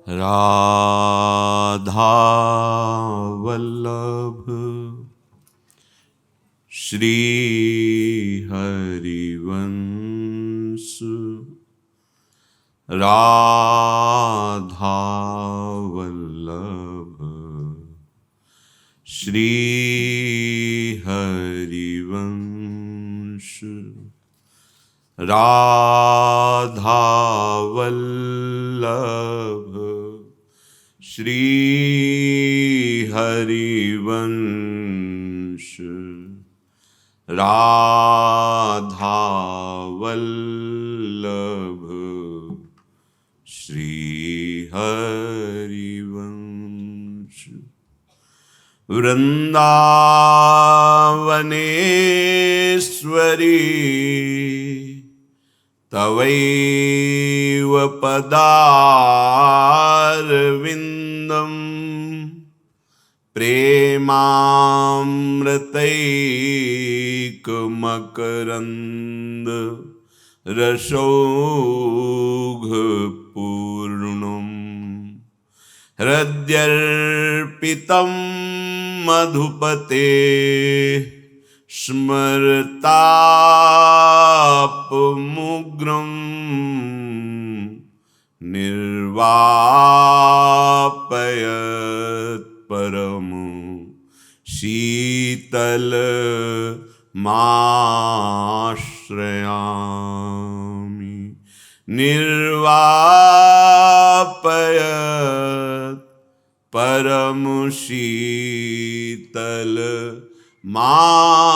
राधा वल्लभ श्री हरिवंश राधा वल्लभ श्री हरिवंश राधा वल्लभ श्री हरिवंश राधा वल्लभ श्री हरिवंश वृंदावनेश्वरी तवैव पदारविन्दम् प्रेमामृतैकमकरन्द रसौघपूर्णम् हृद्यर्पितं मधुपते स्मरतापमुग्रं निर्वापयत् परमं शीतलमाश्रयामि निर्वापयत् परमं शीतल माश्रयामि।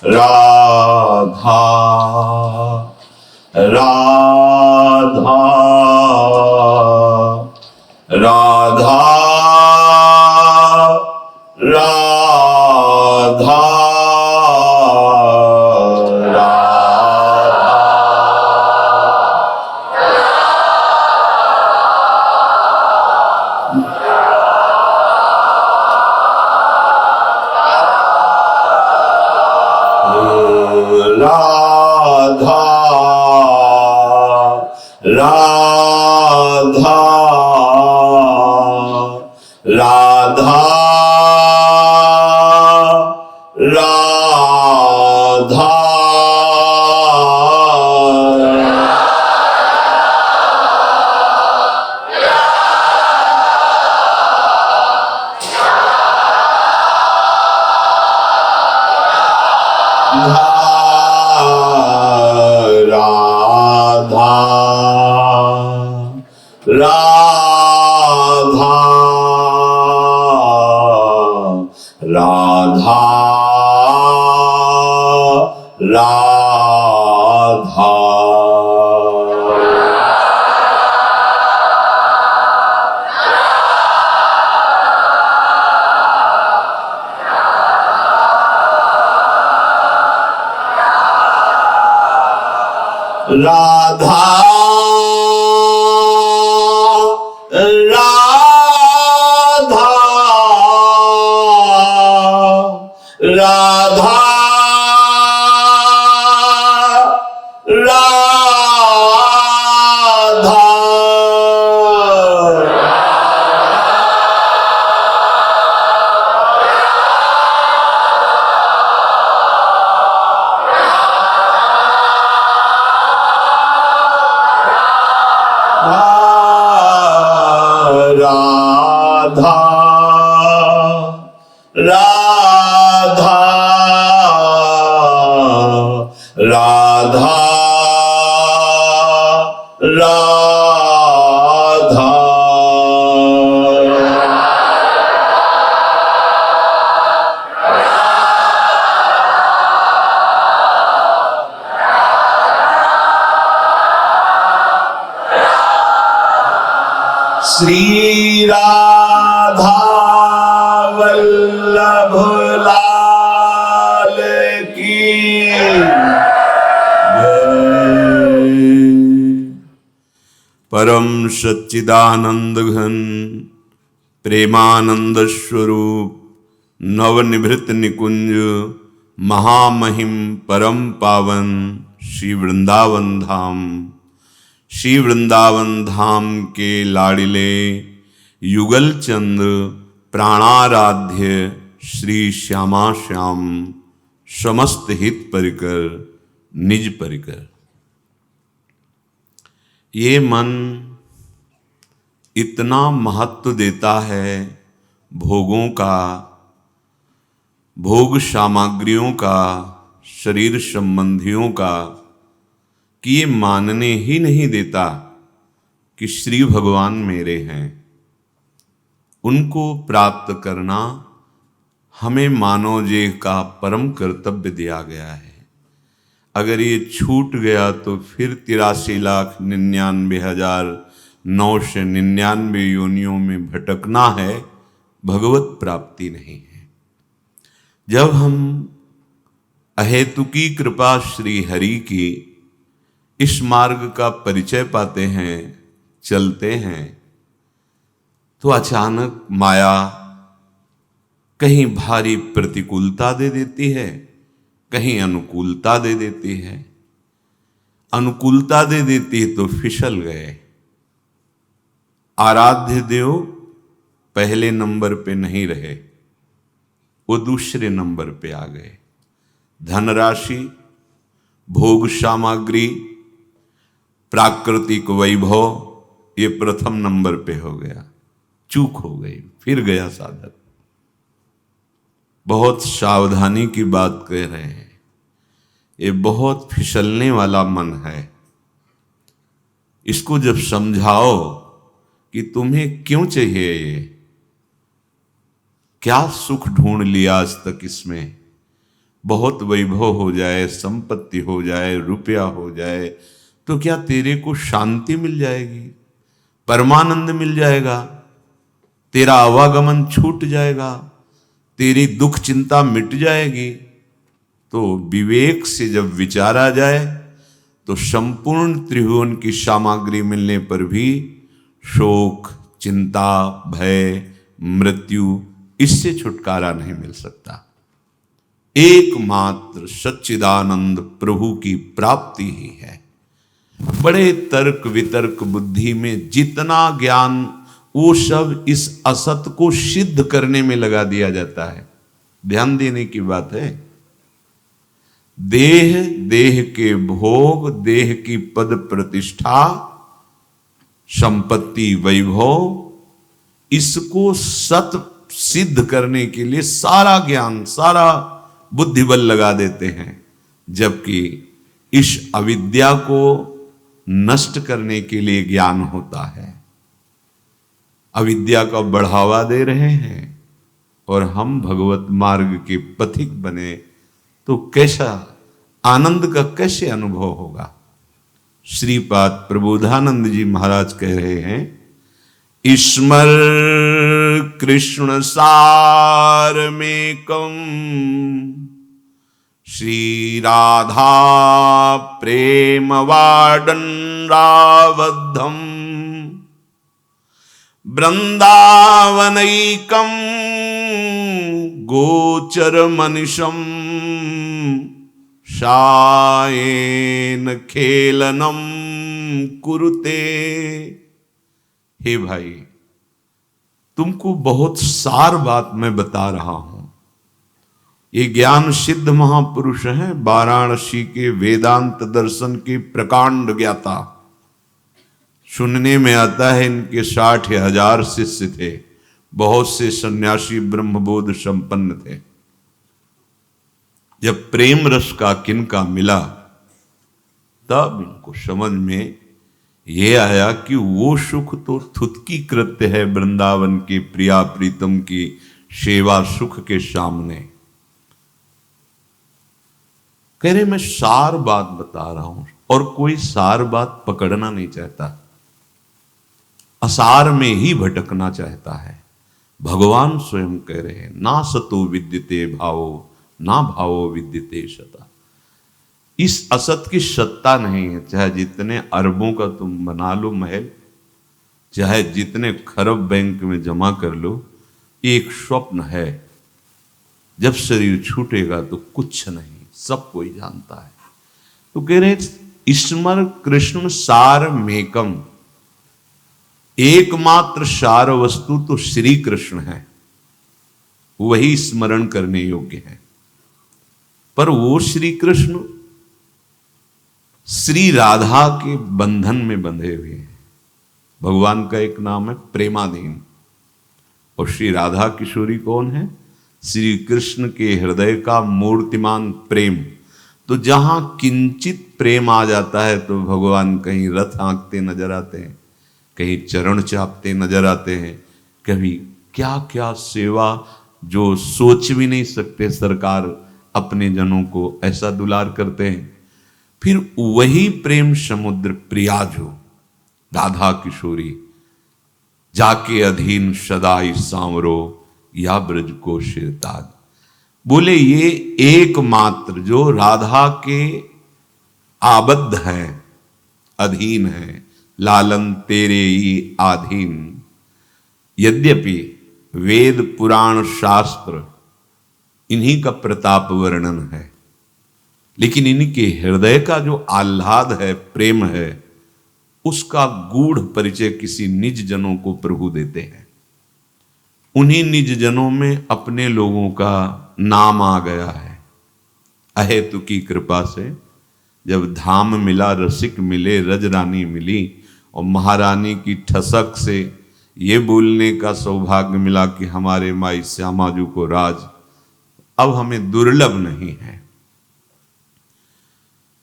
राधा राधा राधा राधा राधा राधा राधा राधा राधा राधा राधा राधा राधा राधा राधा राधा श्री राधा वल्लभ लाल की परम सच्चिदानंद घन प्रेमानंद स्वरूप नवनिभृत निकुंज महामहिम परम पावन श्री वृंदावन धाम, श्री वृंदावन धाम के लाडिले युगल चंद प्राणाराध्य श्री श्यामा श्याम समस्त हित परिकर निज परिकर। ये मन इतना महत्व देता है भोगों का, भोग सामग्रियों का, शरीर संबंधियों का, कि ये मानने ही नहीं देता कि श्री भगवान मेरे हैं। उनको प्राप्त करना हमें मानव जीव का परम कर्तव्य दिया गया है। अगर ये छूट गया तो फिर 83,99,999 योनियों में भटकना है, भगवत प्राप्ति नहीं है। जब हम अहेतुकी कृपा श्री हरि की इस मार्ग का परिचय पाते हैं, चलते हैं, तो अचानक माया कहीं भारी प्रतिकूलता दे देती है, कहीं अनुकूलता दे देती है। अनुकूलता दे देती है तो फिसल गए। आराध्य देव पहले नंबर पे नहीं रहे, वो दूसरे नंबर पे आ गए। धनराशि, भोग सामग्री, प्राकृतिक वैभव, ये प्रथम नंबर पे हो गया। चूक हो गई, फिर गया साधक। बहुत सावधानी की बात कह रहे हैं। ये बहुत फिसलने वाला मन है। इसको जब समझाओ कि तुम्हें क्यों चाहिए ये, क्या सुख ढूंढ लिया आज तक इसमें, बहुत वैभव हो जाए, संपत्ति हो जाए, रुपया हो जाए, तो क्या तेरे को शांति मिल जाएगी, परमानंद मिल जाएगा, तेरा आवागमन छूट जाएगा, तेरी दुख चिंता मिट जाएगी? तो विवेक से जब विचारा जाए तो संपूर्ण त्रिभुवन की सामग्री मिलने पर भी शोक, चिंता, भय, मृत्यु, इससे छुटकारा नहीं मिल सकता। एकमात्र सच्चिदानंद प्रभु की प्राप्ति ही है। बड़े तर्क वितर्क बुद्धि में जितना ज्ञान, वो सब इस असत को सिद्ध करने में लगा दिया जाता है। ध्यान देने की बात है। देह, देह के भोग, देह की पद प्रतिष्ठा, संपत्ति, वैभव, इसको सत सिद्ध करने के लिए सारा ज्ञान, सारा बुद्धिबल लगा देते हैं, जबकि इस अविद्या को नष्ट करने के लिए ज्ञान होता है। अविद्या का बढ़ावा दे रहे हैं और हम भगवत मार्ग के पथिक बने तो कैसा आनंद का कैसे अनुभव होगा। श्रीपाद प्रबोधानंद जी महाराज कह रहे हैं, स्मर कृष्ण सारमेकम श्री राधा प्रेम वाडंरावद्धम वृंदावनैकम गोचर मनिषम शायेन खेलनम कुरुते। हे भाई, तुमको बहुत सार बात मैं बता रहा हूं। ये ज्ञान सिद्ध महापुरुष हैं, वाराणसी के वेदांत दर्शन के प्रकांड ज्ञाता। सुनने में आता है इनके 60,000 शिष्य थे, बहुत से सन्यासी ब्रह्मबोध संपन्न थे। जब प्रेम रस का किनका मिला तब इनको समझ में ये आया कि वो सुख तो थुतकी कृत्य है वृंदावन के प्रिया प्रीतम की सेवा सुख के सामने। कह रहे मैं सार बात बता रहा हूं और कोई सार बात पकड़ना नहीं चाहता, असार में ही भटकना चाहता है। भगवान स्वयं कह रहे हैं, ना सतो विद्यते भावो ना भावो विद्यते सता। इस असत की सत्ता नहीं है। चाहे जितने अरबों का तुम बना लो महल, चाहे जितने खरब बैंक में जमा कर लो, एक स्वप्न है। जब शरीर छूटेगा तो कुछ नहीं, सब कोई जानता है। तो कह रहे स्मर कृष्ण सार मेकम, एकमात्र सार वस्तु तो श्री कृष्ण है, वही स्मरण करने योग्य है। पर वो श्री कृष्ण श्री राधा के बंधन में बंधे हुए हैं। भगवान का एक नाम है प्रेमाधीन, और श्री राधा किशोरी कौन है? श्री कृष्ण के हृदय का मूर्तिमान प्रेम। तो जहां किंचित प्रेम आ जाता है तो भगवान कहीं रथ हाँकते नजर आते हैं, कहीं चरण चापते नजर आते हैं, कभी क्या क्या सेवा जो सोच भी नहीं सकते सरकार अपने जनों को ऐसा दुलार करते हैं। फिर वही प्रेम समुद्र प्रियाजो राधा किशोरी, जाके अधीन सदाई सांवरो या ब्रज को शिरताज। बोले ये एकमात्र जो राधा के आबद्ध है, अधीन है, लालन तेरे ही आधीन। यद्यपि वेद पुराण शास्त्र इन्हीं का प्रताप वर्णन है, लेकिन इनके हृदय का जो आह्लाद है, प्रेम है, उसका गूढ़ परिचय किसी निज जनों को प्रभु देते हैं। उन्हीं निज जनों में अपने लोगों का नाम आ गया है। अहेतु की कृपा से जब धाम मिला, रसिक मिले, रजरानी मिली, और महारानी की ठसक से ये बोलने का सौभाग्य मिला कि हमारे माई श्यामाजू को राज अब हमें दुर्लभ नहीं है।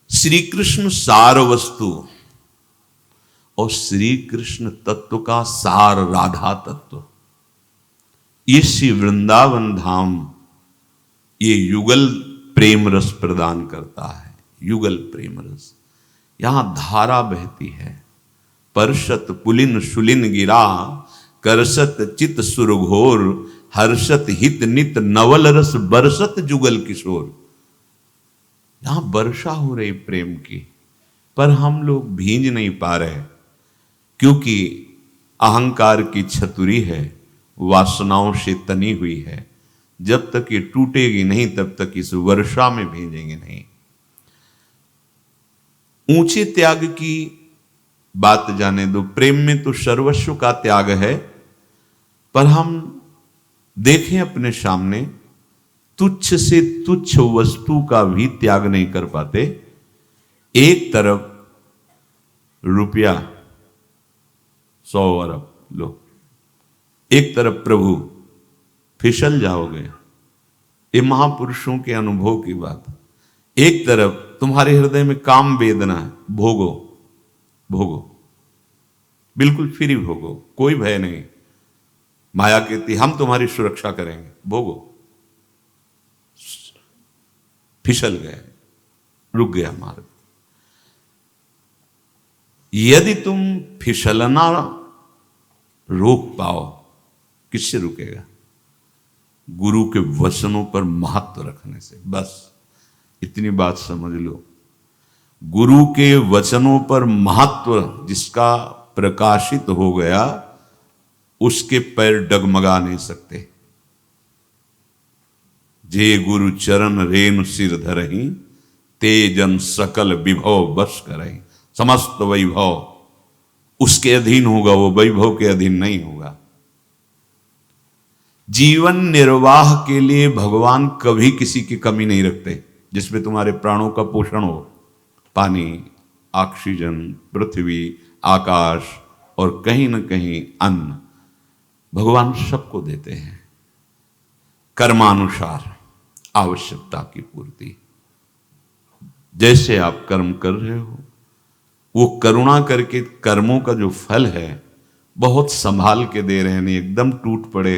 श्री कृष्ण सार वस्तु और श्री कृष्ण तत्व का सार राधा तत्व, ये श्री वृंदावन धाम ये युगल प्रेम रस प्रदान करता है। युगल प्रेम रस, यहां धारा बहती है। परशत पुलिन शुलिन गिरा, करसत चित सुरघोर, हर्षत हित नित नवल रस बरसत जुगल किशोर। यहां वर्षा हो रही प्रेम की, पर हम लोग भींज नहीं पा रहे, क्योंकि अहंकार की छतुरी है, वासनाओं से तनी हुई है। जब तक ये टूटेगी नहीं तब तक इस वर्षा में भींजेंगे नहीं। ऊंचे त्याग की बात जाने दो, प्रेम में तो सर्वस्व का त्याग है, पर हम देखें अपने सामने तुच्छ से तुच्छ वस्तु का भी त्याग नहीं कर पाते। एक तरफ रुपया 100 अरब लो, एक तरफ प्रभु, फिसल जाओगे। ये महापुरुषों के अनुभव की बात। एक तरफ तुम्हारे हृदय में काम वेदना है, भोगो भोगो, बिल्कुल फ्री भोगो, कोई भय नहीं। माया कहती हम तुम्हारी सुरक्षा करेंगे, भोगो। फिसल गए, रुक गया मार्ग। यदि तुम फिसलना रोक पाओ, किससे रुकेगा? गुरु के वचनों पर महत्व रखने से। बस इतनी बात समझ लो, गुरु के वचनों पर महत्व जिसका प्रकाशित हो गया, उसके पैर डगमगा नहीं सकते। जे गुरु चरण रेणु सिर धरहि, तेजन सकल विभव बस करहि। समस्त वैभव उसके अधीन होगा, वो वैभव के अधीन नहीं होगा। जीवन निर्वाह के लिए भगवान कभी किसी की कमी नहीं रखते। जिसमें तुम्हारे प्राणों का पोषण हो, पानी, ऑक्सीजन, पृथ्वी, आकाश और कहीं न कहीं अन्न, भगवान सबको देते हैं। कर्मानुसार आवश्यकता की पूर्ति। जैसे आप कर्म कर रहे हो, वो करुणा करके कर्मों का जो फल है बहुत संभाल के दे रहे हैं। नहीं एकदम टूट पड़े,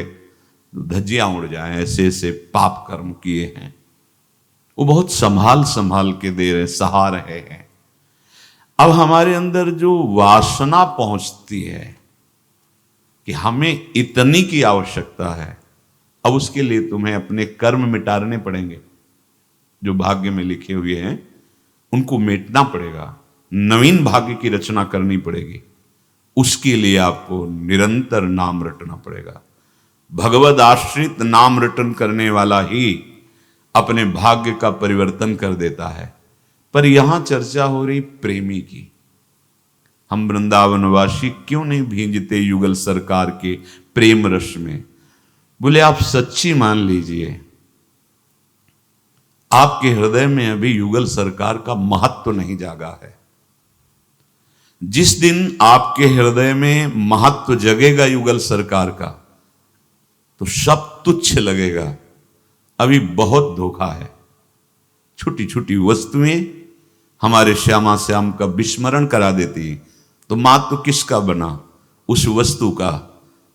धज्जियां उड़ जाए, ऐसे ऐसे पाप कर्म किए हैं, वो बहुत संभाल के दे रहे, सहा रहे हैं। अब हमारे अंदर जो वासना पहुंचती है कि हमें इतनी की आवश्यकता है, अब उसके लिए तुम्हें अपने कर्म मिटाने पड़ेंगे। जो भाग्य में लिखे हुए हैं उनको मिटना पड़ेगा, नवीन भाग्य की रचना करनी पड़ेगी। उसके लिए आपको निरंतर नाम रटना पड़ेगा। भगवद आश्रित नाम रटन करने वाला ही अपने भाग्य का परिवर्तन कर देता है। पर यहां चर्चा हो रही प्रेमी की। हम वृंदावनवासी क्यों नहीं भींजते युगल सरकार के प्रेम रस में? बोले आप सच्ची मान लीजिए, आपके हृदय में अभी युगल सरकार का महत्व नहीं जागा है। जिस दिन आपके हृदय में महत्व जगेगा युगल सरकार का, तो सब तुच्छ लगेगा। अभी बहुत धोखा है। छोटी छोटी वस्तुएं हमारे श्यामा श्याम का विस्मरण करा देती, तो महत्व किसका बना? उस वस्तु का।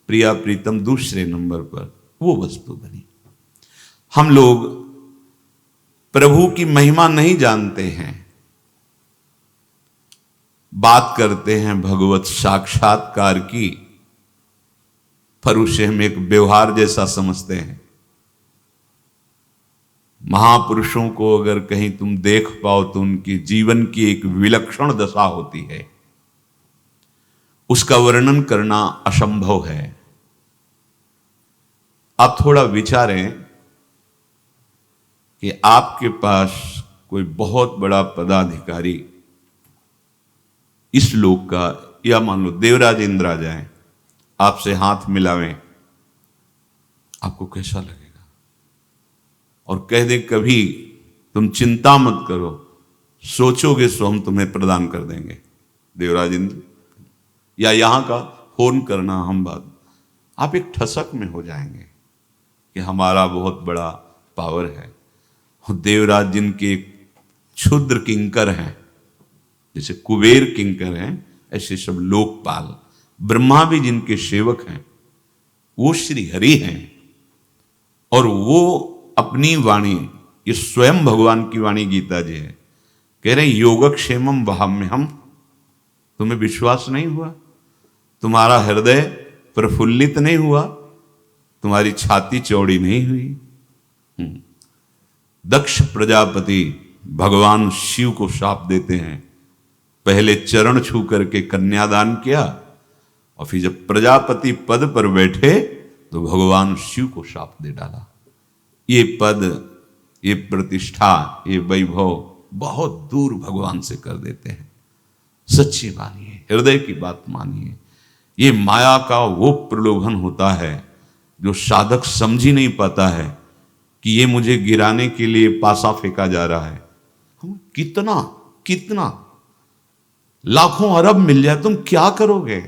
प्रिया प्रीतम दूसरे नंबर पर वो वस्तु बनी। हम लोग प्रभु की महिमा नहीं जानते हैं, बात करते हैं भगवत साक्षात्कार की, पर उसे हम एक व्यवहार जैसा समझते हैं। महापुरुषों को अगर कहीं तुम देख पाओ तो उनकी जीवन की एक विलक्षण दशा होती है, उसका वर्णन करना असंभव है। आप थोड़ा विचारें कि आपके पास कोई बहुत बड़ा पदाधिकारी इस लोक का, या मान लो देवराज इंद्र आ जाए, आपसे हाथ मिलावें, आपको कैसा लगेगा? और कह दे कभी तुम चिंता मत करो, सोचोगे सो हम तुम्हें प्रदान कर देंगे, देवराज इंद्र। या यहां का फोन करना हम बात, आप एक ठसक में हो जाएंगे कि हमारा बहुत बड़ा पावर है। देवराज जिनके क्षुद्र किंकर हैं, जैसे कुबेर किंकर हैं, ऐसे सब लोकपाल। ब्रह्मा भी जिनके सेवक हैं, वो श्री हरि हैं। और वो अपनी वाणी, ये स्वयं भगवान की वाणी गीता जी है, कह रहे योगक्षेमम वहाम्यहम्। तुम्हें विश्वास नहीं हुआ? तुम्हारा हृदय प्रफुल्लित नहीं हुआ? तुम्हारी छाती चौड़ी नहीं हुई? दक्ष प्रजापति भगवान शिव को शाप देते हैं, पहले चरण छू करके कन्यादान किया, और फिर जब प्रजापति पद पर बैठे तो भगवान शिव को शाप दे डाला। ये पद, ये प्रतिष्ठा, ये वैभव बहुत दूर भगवान से कर देते हैं। सच्ची मानिए, हृदय की बात मानिए। ये माया का वो प्रलोभन होता है जो साधक समझ ही नहीं पाता है कि ये मुझे गिराने के लिए पासा फेंका जा रहा है। हम कितना कितना लाखों अरब मिल जाए, तुम क्या करोगे?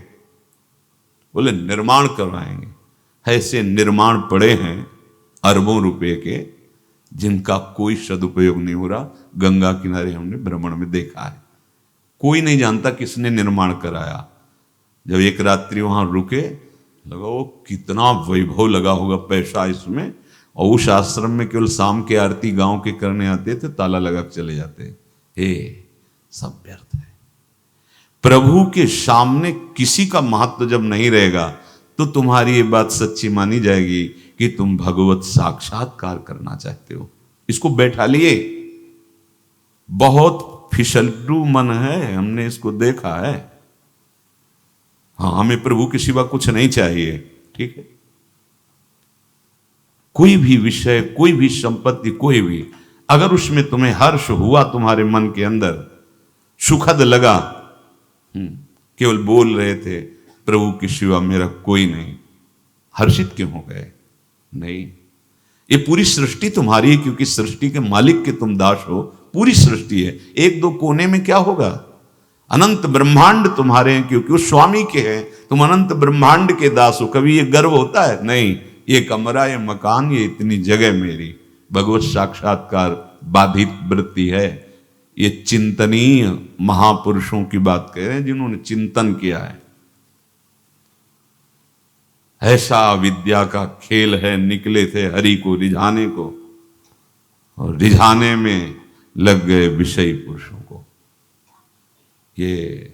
बोले निर्माण करवाएंगे। ऐसे निर्माण पड़े हैं अरबों रुपए के, जिनका कोई सदुपयोग नहीं हो रहा। गंगा किनारे हमने भ्रमण में देखा है, कोई नहीं जानता किसने निर्माण कराया। जब एक रात्रि वहां रुके, लगा वो कितना वैभव लगा होगा, पैसा इसमें। और उस आश्रम में केवल शाम के आरती गांव के करने आते थे, ताला लगा के चले जाते। हे, सब व्यर्थ है। प्रभु के सामने किसी का महत्व जब नहीं रहेगा, तो तुम्हारी ये बात सच्ची मानी जाएगी कि तुम भगवत साक्षात्कार करना चाहते हो। इसको बैठा लिए। बहुत फिसलटू मन है, हमने इसको देखा है। हाँ, हमें प्रभु के सिवा कुछ नहीं चाहिए, ठीक है। कोई भी विषय, कोई भी संपत्ति, कोई भी, अगर उसमें तुम्हें हर्ष हुआ, तुम्हारे मन के अंदर सुखद लगा, केवल बोल रहे थे प्रभु के सिवा मेरा कोई नहीं, हर्षित क्यों हो गए? नहीं, ये पूरी सृष्टि तुम्हारी है, क्योंकि सृष्टि के मालिक के तुम दास हो। पूरी सृष्टि है, एक दो कोने में क्या होगा? अनंत ब्रह्मांड तुम्हारे हैं, क्योंकि वो स्वामी के हैं। तुम अनंत ब्रह्मांड के दास हो। कभी ये गर्व होता है? नहीं। ये कमरा, ये मकान, ये इतनी जगह मेरी। भगवत साक्षात्कार बाधित वृत्ति है। ये चिंतनीय महापुरुषों की बात कह रहे हैं, जिन्होंने चिंतन किया है। ऐसा विद्या का खेल है, निकले थे हरि को रिझाने को, और रिझाने में लग गए विषयी पुरुषों को। ये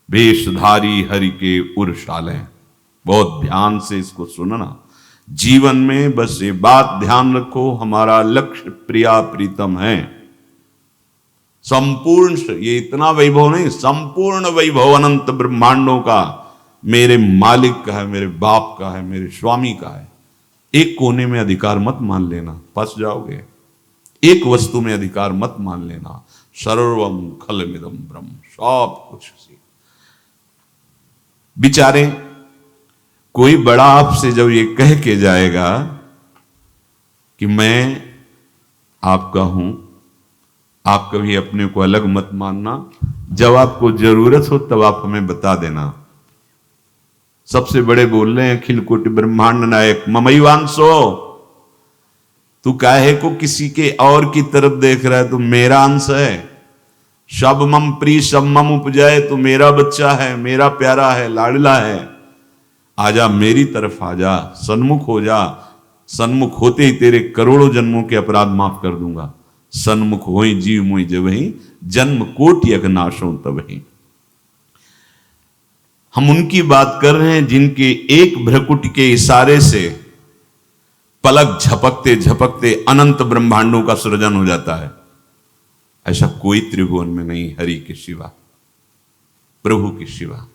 वेशधारी हरि के उर्शाले, बहुत ध्यान से इसको सुनना। जीवन में बस ये बात ध्यान रखो, हमारा लक्ष्य प्रिया प्रीतम है। संपूर्ण, ये इतना वैभव नहीं, संपूर्ण वैभव अनंत ब्रह्मांडों का मेरे मालिक का है, मेरे बाप का है, मेरे स्वामी का है। एक कोने में अधिकार मत मान लेना, फंस जाओगे। एक वस्तु में अधिकार मत मान लेना। सर्वम खलमिदम ब्रह्म, सब कुछ बिचारे। कोई बड़ा आपसे जब ये कह के जाएगा कि मैं आपका हूं, आप कभी अपने को अलग मत मानना, जब आपको जरूरत हो तब आप हमें बता देना। सबसे बड़े बोल रहे हैं अखिल कोटि ब्रह्मांड नायक ममैवांसो, तू काहे को किसी के और की तरफ देख रहा है? तू मेरा अंश है। सब मम प्री सब मम उपजाए, तू मेरा बच्चा है, मेरा प्यारा है, लाडला है। आजा मेरी तरफ आजा, सन्मुख हो जा। सन्मुख होते ही तेरे करोड़ों जन्मों के अपराध माफ कर दूंगा। सन्मुख होई जीव मुई जबहि, जन्म कोटि अग नाशों तबहि। हम उनकी बात कर रहे हैं जिनके एक भ्रकुट के इशारे से पलक झपकते झपकते अनंत ब्रह्मांडों का सृजन हो जाता है। ऐसा कोई त्रिभुवन में नहीं हरि के सिवा, प्रभु के सिवा।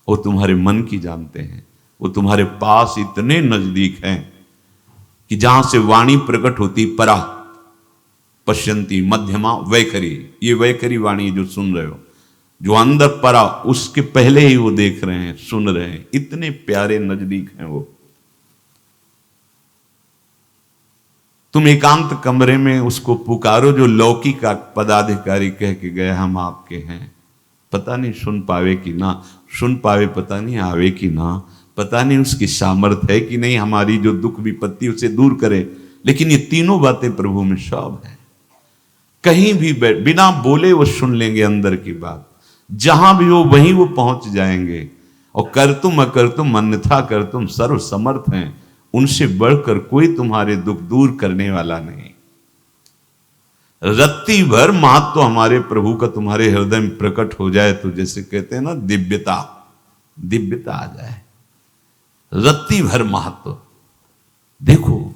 वो तुम्हारे मन की जानते हैं, वो तुम्हारे पास इतने नजदीक हैं कि जहां से वाणी प्रकट होती, परा पश्यंती मध्यमा वैखरी, ये वैखरी वाणी जो सुन रहे हो, जो अंदर परा, उसके पहले ही वो देख रहे हैं, सुन रहे हैं। इतने प्यारे नजदीक हैं वो। तुम एकांत कमरे में उसको पुकारो जो लौकिक पदाधिकारी कह के गए हम आपके हैं। पता नहीं सुन पावे कि ना सुन पावे, पता नहीं आवे कि ना, पता नहीं उसकी सामर्थ्य है कि नहीं हमारी जो दुख विपत्ति उसे दूर करे। लेकिन ये तीनों बातें प्रभु में सब है। कहीं भी बिना बोले वो सुन लेंगे अंदर की बात। जहां भी हो वहीं वो पहुंच जाएंगे। और कर तुम अकर तुम अन्यथा कर तुम सर्व समर्थ हैं। उनसे बढ़कर कोई तुम्हारे दुख दूर करने वाला नहीं। रत्ती भर महत्व हमारे प्रभु का तुम्हारे हृदय में प्रकट हो जाए तो जैसे कहते हैं ना, दिव्यता दिव्यता आ जाए। रत्ती भर महत्व देखो,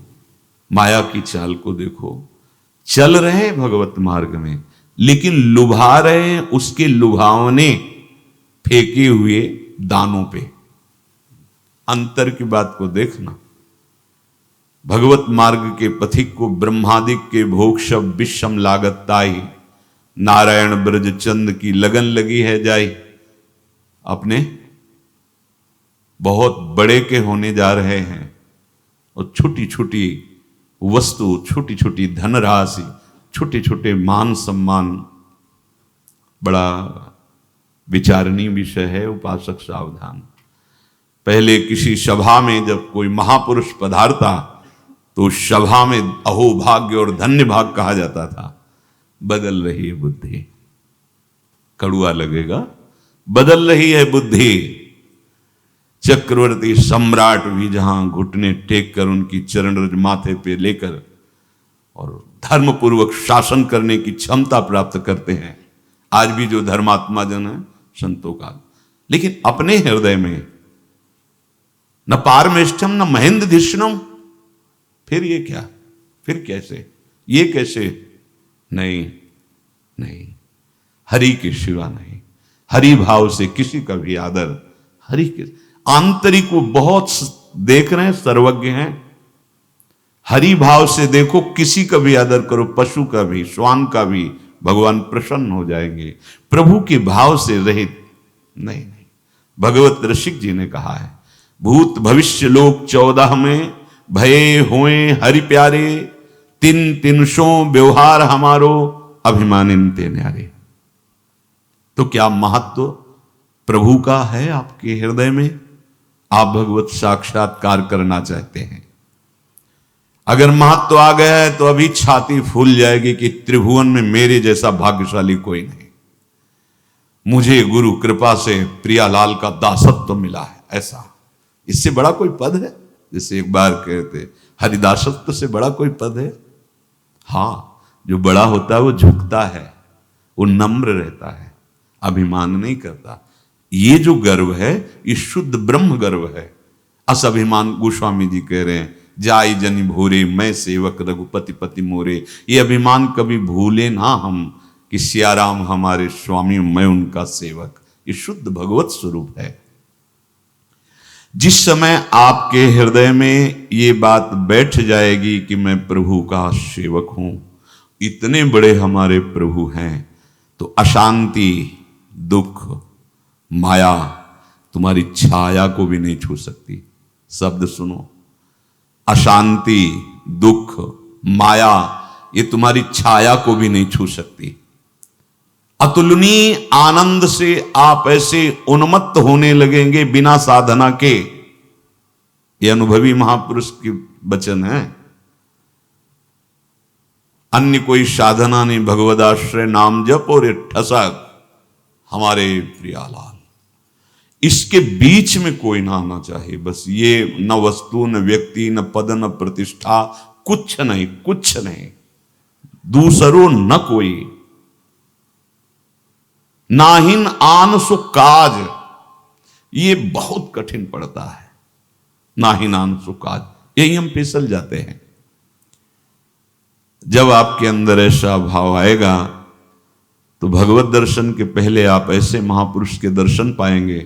माया की चाल को देखो। चल रहे हैं भगवत मार्ग में, लेकिन लुभा रहे हैं उसके लुभावने फेंके हुए दानों पे। अंतर की बात को देखना। भगवत मार्ग के पथिक को ब्रह्मादिक के भोग शब विषम लागत ताई, नारायण ब्रज चंद की लगन लगी है जाई। अपने बहुत बड़े के होने जा रहे हैं और छोटी छोटी वस्तु, छोटी छोटी धनराशि, छोटे छोटे मान सम्मान, बड़ा विचारणीय विषय है। उपासक सावधान। पहले किसी सभा में जब कोई महापुरुष पधारता तो सभा में अहोभाग्य और धन्य भाग कहा जाता था। बदल रही है बुद्धि, कड़ुआ लगेगा, बदल रही है बुद्धि। चक्रवर्ती सम्राट भी जहां घुटने टेक कर उनकी चरण रज माथे पे लेकर और धर्मपूर्वक शासन करने की क्षमता प्राप्त करते हैं, आज भी जो धर्मात्मा जन है संतों का, लेकिन अपने हृदय में न पारमेष्ठम न महेंद्र धिष्णम। फिर ये क्या, फिर कैसे, ये कैसे? नहीं नहीं, हरि के सिवा नहीं। हरि भाव से किसी का भी आदर, हरि के आंतरिक वो बहुत देख रहे हैं, सर्वज्ञ हैं। हरि भाव से देखो, किसी का भी आदर करो, पशु का भी, श्वान का भी, भगवान प्रसन्न हो जाएंगे। प्रभु के भाव से रहित नहीं नहीं। भगवत ऋषिक जी ने कहा है, भूत भविष्य लोक 14 में भये होए हरि प्यारे, तिन तिनसों व्यवहार हमारो अभिमानिनते न्यारे। तो क्या महत्व प्रभु का है आपके हृदय में? आप भगवत साक्षात्कार करना चाहते हैं, अगर महत्व आ गया है तो अभी छाती फूल जाएगी कि त्रिभुवन में मेरे जैसा भाग्यशाली कोई नहीं। मुझे गुरु कृपा से प्रियालाल का दासत्व मिला है। ऐसा, इससे बड़ा कोई पद है? जैसे एक बार कहते, हरिदासत्व से बड़ा कोई पद है? हाँ, जो बड़ा होता है वो झुकता है, वो नम्र रहता है, अभिमान नहीं करता। ये जो गर्व है ये शुद्ध ब्रह्म गर्व है। अस अभिमान गोस्वामी जी कह रहे हैं, जाई जनि भोरे मैं सेवक रघुपति पति मोरे। ये अभिमान कभी भूले ना हम कि सियाराम हमारे स्वामी, मैं उनका सेवक। ये शुद्ध भगवत स्वरूप है। जिस समय आपके हृदय में ये बात बैठ जाएगी कि मैं प्रभु का सेवक हूं, इतने बड़े हमारे प्रभु हैं, तो अशांति, दुख, माया तुम्हारी छाया को भी नहीं छू सकती। शब्द सुनो, अशांति, दुख, माया ये तुम्हारी छाया को भी नहीं छू सकती। अतुलनीय आनंद से आप ऐसे उन्मत्त होने लगेंगे बिना साधना के। ये अनुभवी महापुरुष की वचन है। अन्य कोई साधना नहीं, भगवदाश्रय नाम जप और ये ठसक हमारे प्रियालाल। इसके बीच में कोई ना आना चाहिए। बस ये न वस्तु, न व्यक्ति, न पद, न प्रतिष्ठा, कुछ नहीं, कुछ नहीं, दूसरो न कोई, नाहिन आन सो काज। ये बहुत कठिन पड़ता है, नाहिन आन सो काज, यही हम फिसल जाते हैं। जब आपके अंदर ऐसा भाव आएगा तो भगवत दर्शन के पहले आप ऐसे महापुरुष के दर्शन पाएंगे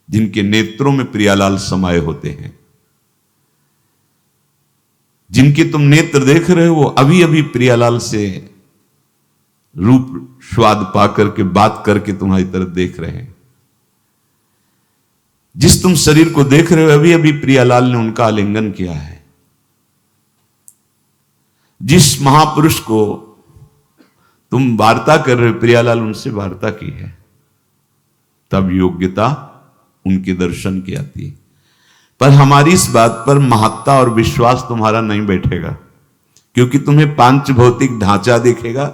जिनके नेत्रों में प्रियालाल समाये होते हैं। जिनके तुम नेत्र देख रहे हो वो अभी अभी प्रियालाल से रूप स्वाद पा करके, बात करके तुम्हारी तरफ देख रहे हैं। जिस तुम शरीर को देख रहे हो अभी अभी प्रियालाल ने उनका आलिंगन किया है। जिस महापुरुष को तुम वार्ता कर रहे हो प्रियालाल उनसे वार्ता की है, तब योग्यता उनके दर्शन की आती है। पर हमारी इस बात पर महत्ता और विश्वास तुम्हारा नहीं बैठेगा, क्योंकि तुम्हें पांच भौतिक ढांचा दिखेगा,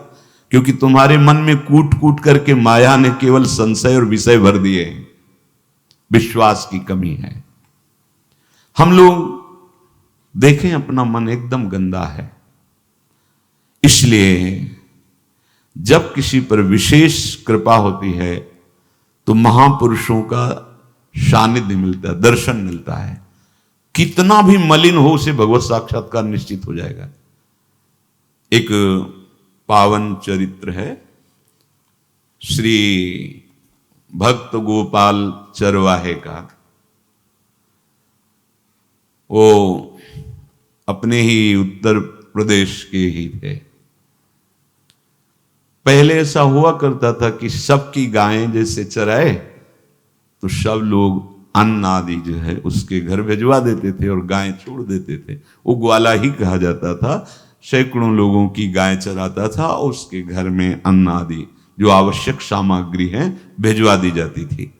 क्योंकि तुम्हारे मन में कूट कूट करके माया ने केवल संशय और विषय भर दिए हैं। विश्वास की कमी है। हम लोग देखें अपना मन एकदम गंदा है। इसलिए जब किसी पर विशेष कृपा होती है तो महापुरुषों का सानिध्य मिलता है, दर्शन मिलता है। कितना भी मलिन हो उसे भगवत साक्षात्कार निश्चित हो जाएगा। एक पावन चरित्र है श्री भक्त गोपाल चरवाहे का। वो अपने ही उत्तर प्रदेश के ही थे। पहले ऐसा हुआ करता था कि सबकी गायें जैसे चराए तो सब लोग अन्न आदि जो है उसके घर भिजवा देते थे और गायें छोड़ देते थे। वो ग्वाला ही कहा जाता था। सैकड़ों लोगों की गाय चराता था और उसके घर में अन्न आदि जो आवश्यक सामग्री है भिजवा दी जाती थी।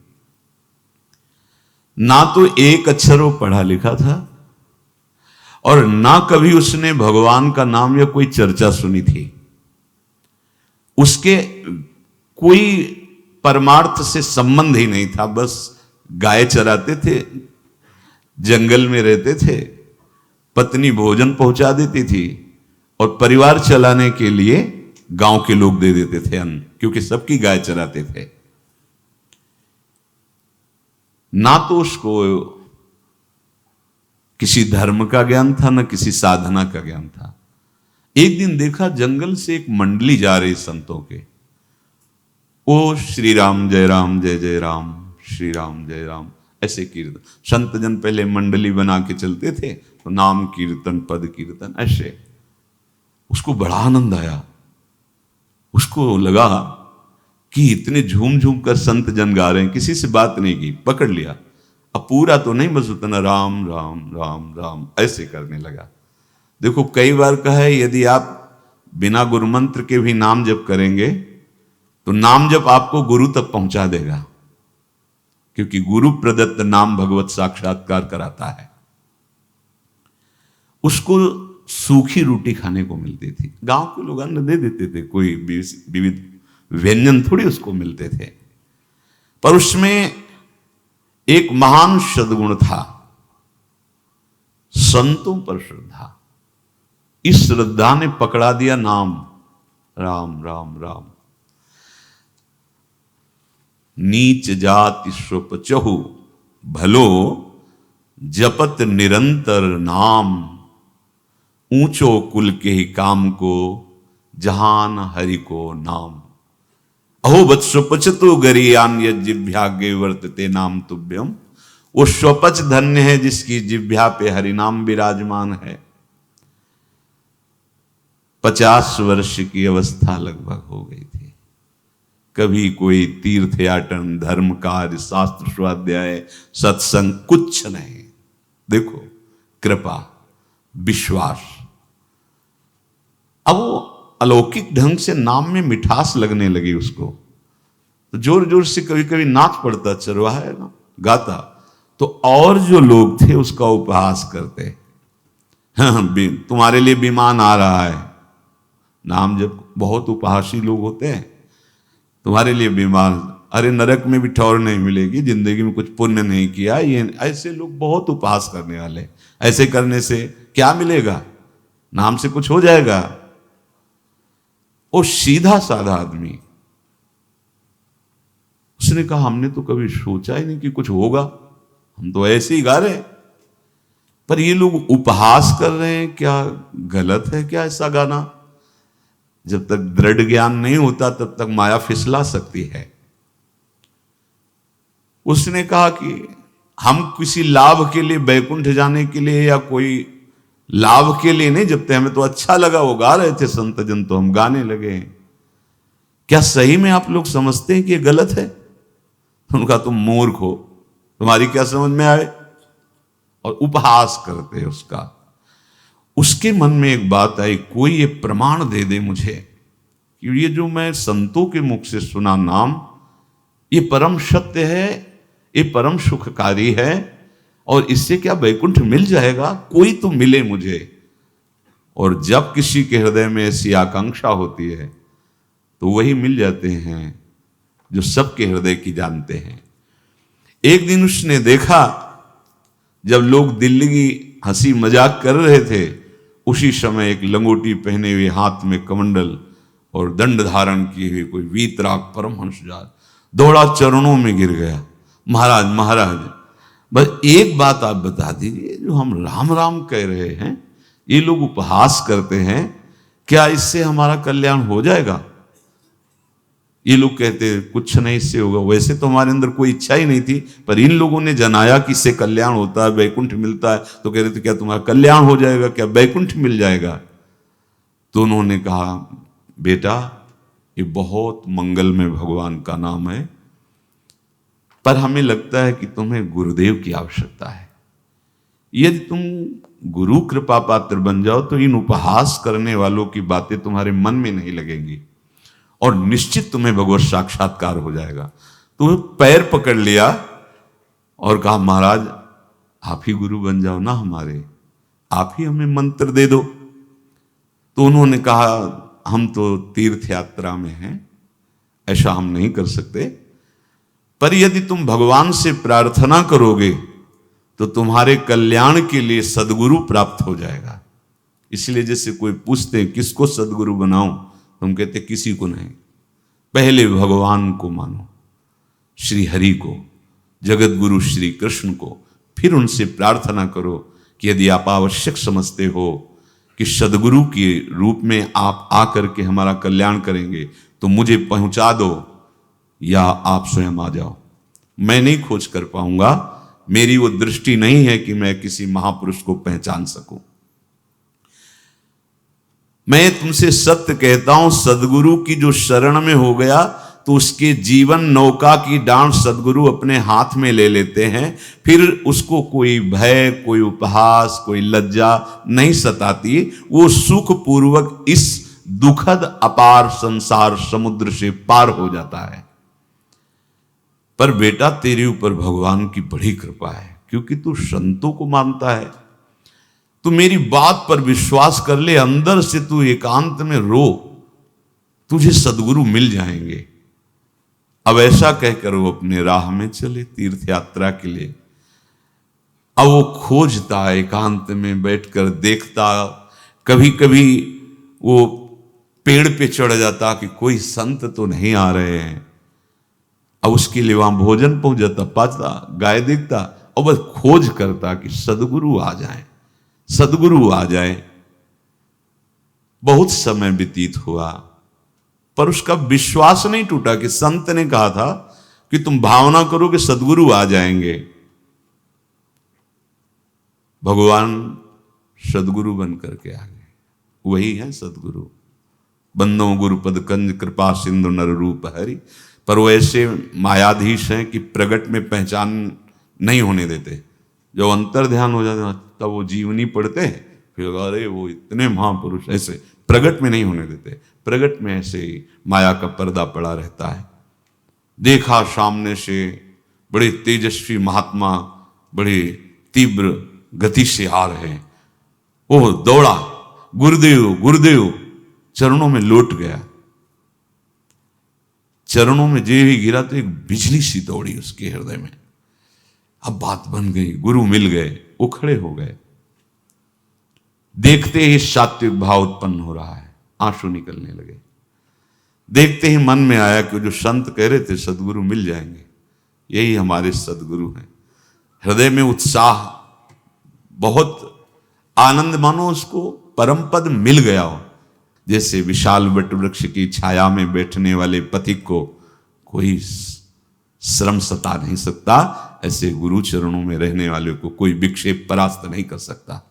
ना तो एक अक्षर वो पढ़ा लिखा था और ना कभी उसने भगवान का नाम या कोई चर्चा सुनी थी। उसके कोई परमार्थ से संबंध ही नहीं था। बस गाय चराते थे, जंगल में रहते थे, पत्नी भोजन पहुंचा देती थी और परिवार चलाने के लिए गांव के लोग दे देते थे अन्न, क्योंकि सबकी गाय चराते थे। ना तो उसको किसी धर्म का ज्ञान था, ना किसी साधना का ज्ञान था। एक दिन देखा जंगल से एक मंडली जा रही संतों के। ओ श्री राम जय राम जय जय राम, श्री राम जय राम, ऐसे कीर्तन। संत जन पहले मंडली बना के चलते थे तो नाम कीर्तन, पद कीर्तन, ऐसे। उसको बड़ा आनंद आया। उसको लगा कि इतने झूम झूम कर संत जन गा रहे हैं, किसी से बात नहीं की, पकड़ लिया। अब पूरा तो नहीं, बस उतना राम राम राम राम ऐसे करने लगा। देखो कई बार कहा है यदि आप बिना गुरु मंत्र के भी नाम जप करेंगे तो नाम जप आपको गुरु तक पहुंचा देगा, क्योंकि गुरु प्रदत्त नाम भगवत साक्षात्कार कराता है। उसको सूखी रोटी खाने को मिलती थी। गांव के लोग अन्न दे देते थे, कोई विविध व्यंजन थोड़ी उसको मिलते थे, पर उसमें एक महान सद्गुण था, संतों पर श्रद्धा। इस श्रद्धा ने पकड़ा दिया नाम राम राम राम। नीच जाति स्वपचहु भलो जपत निरंतर नाम, ऊंचो कुल के ही काम को जहान हरि को नाम। अहो वत्सो पचतो गरियान यज्ञाग्य वर्तते नाम तुभ्यम। वो स्वपच धन्य है जिसकी जिह्वा पे हरिनाम विराजमान है। 50 वर्ष की अवस्था लगभग हो गई थी। कभी कोई तीर्थयाटन, धर्म कार्य, शास्त्र स्वाध्याय, सत्संग कुछ नहीं। देखो कृपा, विश्वास। अब वो अलौकिक ढंग से नाम में मिठास लगने लगी उसको, तो जोर जोर से कभी कभी नाच पड़ता, चरवाहा ना गाता, तो और जो लोग थे उसका उपहास करते, हाँ, तुम्हारे लिए विमान आ रहा है। नाम जब बहुत उपहासी लोग होते हैं, तुम्हारे लिए विमान, अरे नरक में भी ठौर नहीं मिलेगी, जिंदगी में कुछ पुण्य नहीं किया, ये ऐसे लोग बहुत उपहास करने वाले। ऐसे करने से क्या मिलेगा, नाम से कुछ हो जाएगा। वो सीधा साधा आदमी, उसने कहा हमने तो कभी सोचा ही नहीं कि कुछ होगा, हम तो ऐसे ही गा रहे हैं, पर ये लोग उपहास कर रहे हैं, क्या गलत है क्या ऐसा गाना? जब तक दृढ़ ज्ञान नहीं होता तब तक माया फिसला सकती है। उसने कहा कि हम किसी लाभ के लिए, बैकुंठ जाने के लिए या कोई लाभ के लिए नहीं जपते, हमें तो अच्छा लगा, वो गा रहे थे संत जन तो हम गाने लगे। क्या सही में आप लोग समझते हैं कि ये गलत है? उनका तुम मूर्ख हो, तुम्हारी क्या समझ में आए? और उपहास करते हैं उसका। उसके मन में एक बात आई, कोई ये प्रमाण दे दे मुझे कि ये जो मैं संतों के मुख से सुना नाम, ये परम सत्य है, ये परम सुखकारी है, और इससे क्या वैकुंठ मिल जाएगा? कोई तो मिले मुझे। और जब किसी के हृदय में ऐसी आकांक्षा होती है तो वही मिल जाते हैं जो सबके हृदय की जानते हैं। एक दिन उसने देखा जब लोग दिल्ली की हंसी मजाक कर रहे थे, उसी समय एक लंगोटी पहने हुए, हाथ में कमंडल और दंड धारण किए हुए कोई वीतराग परमहंस दौड़ा, चरणों में गिर गया। महाराज महाराज, बस एक बात आप बता दीजिए, जो हम राम राम कह रहे हैं, ये लोग उपहास करते हैं, क्या इससे हमारा कल्याण हो जाएगा? ये लोग कहते हैं कुछ नहीं इससे होगा। वैसे तो हमारे अंदर कोई इच्छा ही नहीं थी, पर इन लोगों ने जनाया कि इससे कल्याण होता है, वैकुंठ मिलता है, तो कह रहे थे क्या तुम्हारा कल्याण हो जाएगा, क्या वैकुंठ मिल जाएगा? तो उन्होंने कहा बेटा, ये बहुत मंगलमय भगवान का नाम है, पर हमें लगता है कि तुम्हें गुरुदेव की आवश्यकता है। यदि तुम गुरु कृपा पात्र बन जाओ तो इन उपहास करने वालों की बातें तुम्हारे मन में नहीं लगेंगी और निश्चित तुम्हें भगवत साक्षात्कार हो जाएगा। तो पैर पकड़ लिया और कहा महाराज आप ही गुरु बन जाओ ना हमारे, आप ही हमें मंत्र दे दो। तो उन्होंने कहा हम तो तीर्थ यात्रा में हैं, ऐसा हम नहीं कर सकते, पर यदि तुम भगवान से प्रार्थना करोगे तो तुम्हारे कल्याण के लिए सदगुरु प्राप्त हो जाएगा। इसलिए जैसे कोई पूछते हैं किसको सदगुरु बनाऊं, तुम कहते किसी को नहीं, पहले भगवान को मानो, श्री हरि को, जगत गुरु श्री कृष्ण को, फिर उनसे प्रार्थना करो कि यदि आप आवश्यक समझते हो कि सदगुरु के रूप में आप आकर के हमारा कल्याण करेंगे तो मुझे पहुंचा दो, या आप स्वयं आ जाओ। मैं नहीं खोज कर पाऊंगा, मेरी वो दृष्टि नहीं है कि मैं किसी महापुरुष को पहचान सकूं। मैं तुमसे सत्य कहता हूं, सदगुरु की जो शरण में हो गया तो उसके जीवन नौका की डांट सदगुरु अपने हाथ में ले लेते हैं। फिर उसको कोई भय, कोई उपहास, कोई लज्जा नहीं सताती, वो सुख पूर्वक इस दुखद अपार संसार समुद्र से पार हो जाता है। पर बेटा तेरे ऊपर भगवान की बड़ी कृपा है, क्योंकि तू संतों को मानता है। तू मेरी बात पर विश्वास कर ले, अंदर से तू एकांत में रो, तुझे सदगुरु मिल जाएंगे। अब ऐसा कहकर वो अपने राह में चले तीर्थ यात्रा के लिए। अब वो खोजता, एकांत में बैठकर देखता, कभी कभी वो पेड़ पे चढ़ जाता कि कोई संत तो नहीं आ रहे हैं। अब उसके लिए वहां भोजन पहुंच जाता, पाता, गाय देखता और बस खोज करता कि सदगुरु आ जाए, सदगुरु आ जाए। बहुत समय व्यतीत हुआ पर उसका विश्वास नहीं टूटा कि संत ने कहा था कि तुम भावना करो कि सदगुरु आ जाएंगे। भगवान सदगुरु बन करके आ गए। वही है सदगुरु। बंदो गुरुपद कंज कृपा सिंधु नर रूप हरि। पर वो ऐसे मायाधीश हैं कि प्रगट में पहचान नहीं होने देते। जो अंतर ध्यान हो जाते हैं तब वो जीवनी पढ़ते हैं, फिर अरे वो इतने महापुरुष, ऐसे प्रगट में नहीं होने देते। प्रगट में ऐसे ही माया का पर्दा पड़ा रहता है। देखा सामने से बड़े तेजस्वी महात्मा बड़े तीव्र गति से आ रहे हैं, वो दौड़ा, गुरुदेव गुरुदेव, चरणों में लौट गया। चरणों में जे ही गिरा तो एक बिजली सी दौड़ी उसके हृदय में। अब बात बन गई, गुरु मिल गए, वो खड़े हो गए। देखते ही सात्विक भाव उत्पन्न हो रहा है, आंसू निकलने लगे। देखते ही मन में आया कि जो संत कह रहे थे सदगुरु मिल जाएंगे, यही हमारे सदगुरु हैं। हृदय में उत्साह, बहुत आनंद, मानो उसको परम पद मिल गया हो। जैसे विशाल वट वृक्ष की छाया में बैठने वाले पथिक को कोई श्रम सता नहीं सकता, ऐसे गुरु चरणों में रहने वाले को कोई विक्षेप परास्त नहीं कर सकता।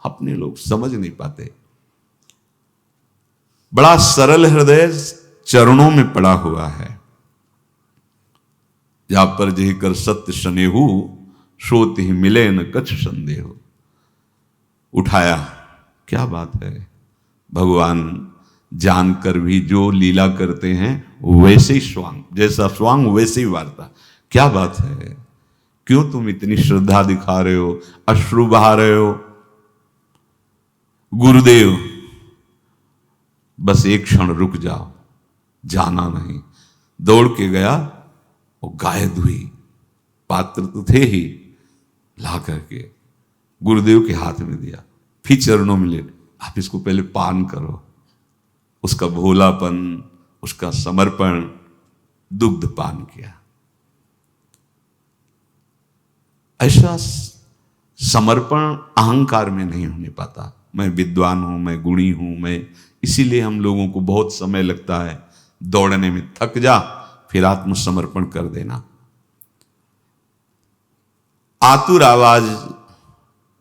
अपने लोग समझ नहीं पाते। बड़ा सरल हृदय चरणों में पड़ा हुआ है। जहां पर जह कर सत्य स्नेहु, सोत ही मिले न कछ संदेह। उठाया, क्या बात है, भगवान जानकर भी जो लीला करते हैं वैसे ही स्वांग, जैसा स्वांग वैसे ही वार्ता। क्या बात है, क्यों तुम इतनी श्रद्धा दिखा रहे हो, अश्रु बहा रहे हो? गुरुदेव बस एक क्षण रुक जाओ, जाना नहीं। दौड़ के गया, वो गाय धुई, पात्र तो थे ही, ला करके गुरुदेव के हाथ में दिया, फिर चरणों में ले, आप इसको पहले पान करो। उसका भोलापन, उसका समर्पण, दुग्ध पान किया। ऐसा समर्पण अहंकार में नहीं होने पाता। मैं विद्वान हूं, मैं गुणी हूं, मैं, इसीलिए हम लोगों को बहुत समय लगता है दौड़ने में। थक जा, फिर आत्मसमर्पण कर देना। आतुर आवाज,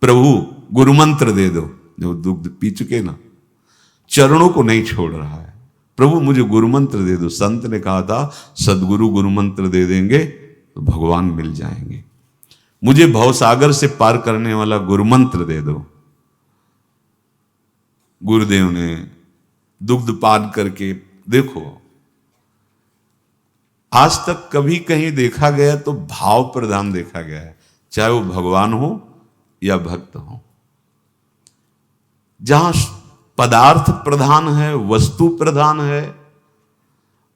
प्रभु गुरुमंत्र दे दो। जो दुग्ध पी चुके ना, चरणों को नहीं छोड़ रहा है, प्रभु मुझे गुरुमंत्र दे दो। संत ने कहा था सदगुरु गुरुमंत्र दे देंगे तो भगवान मिल जाएंगे। मुझे भवसागर से पार करने वाला गुरुमंत्र दे दो। गुरुदेव ने दुग्ध पान करके, देखो आज तक कभी कहीं देखा गया तो भाव प्रधान देखा गया है, चाहे वो भगवान हो या भक्त हो। जहां पदार्थ प्रधान है, वस्तु प्रधान है,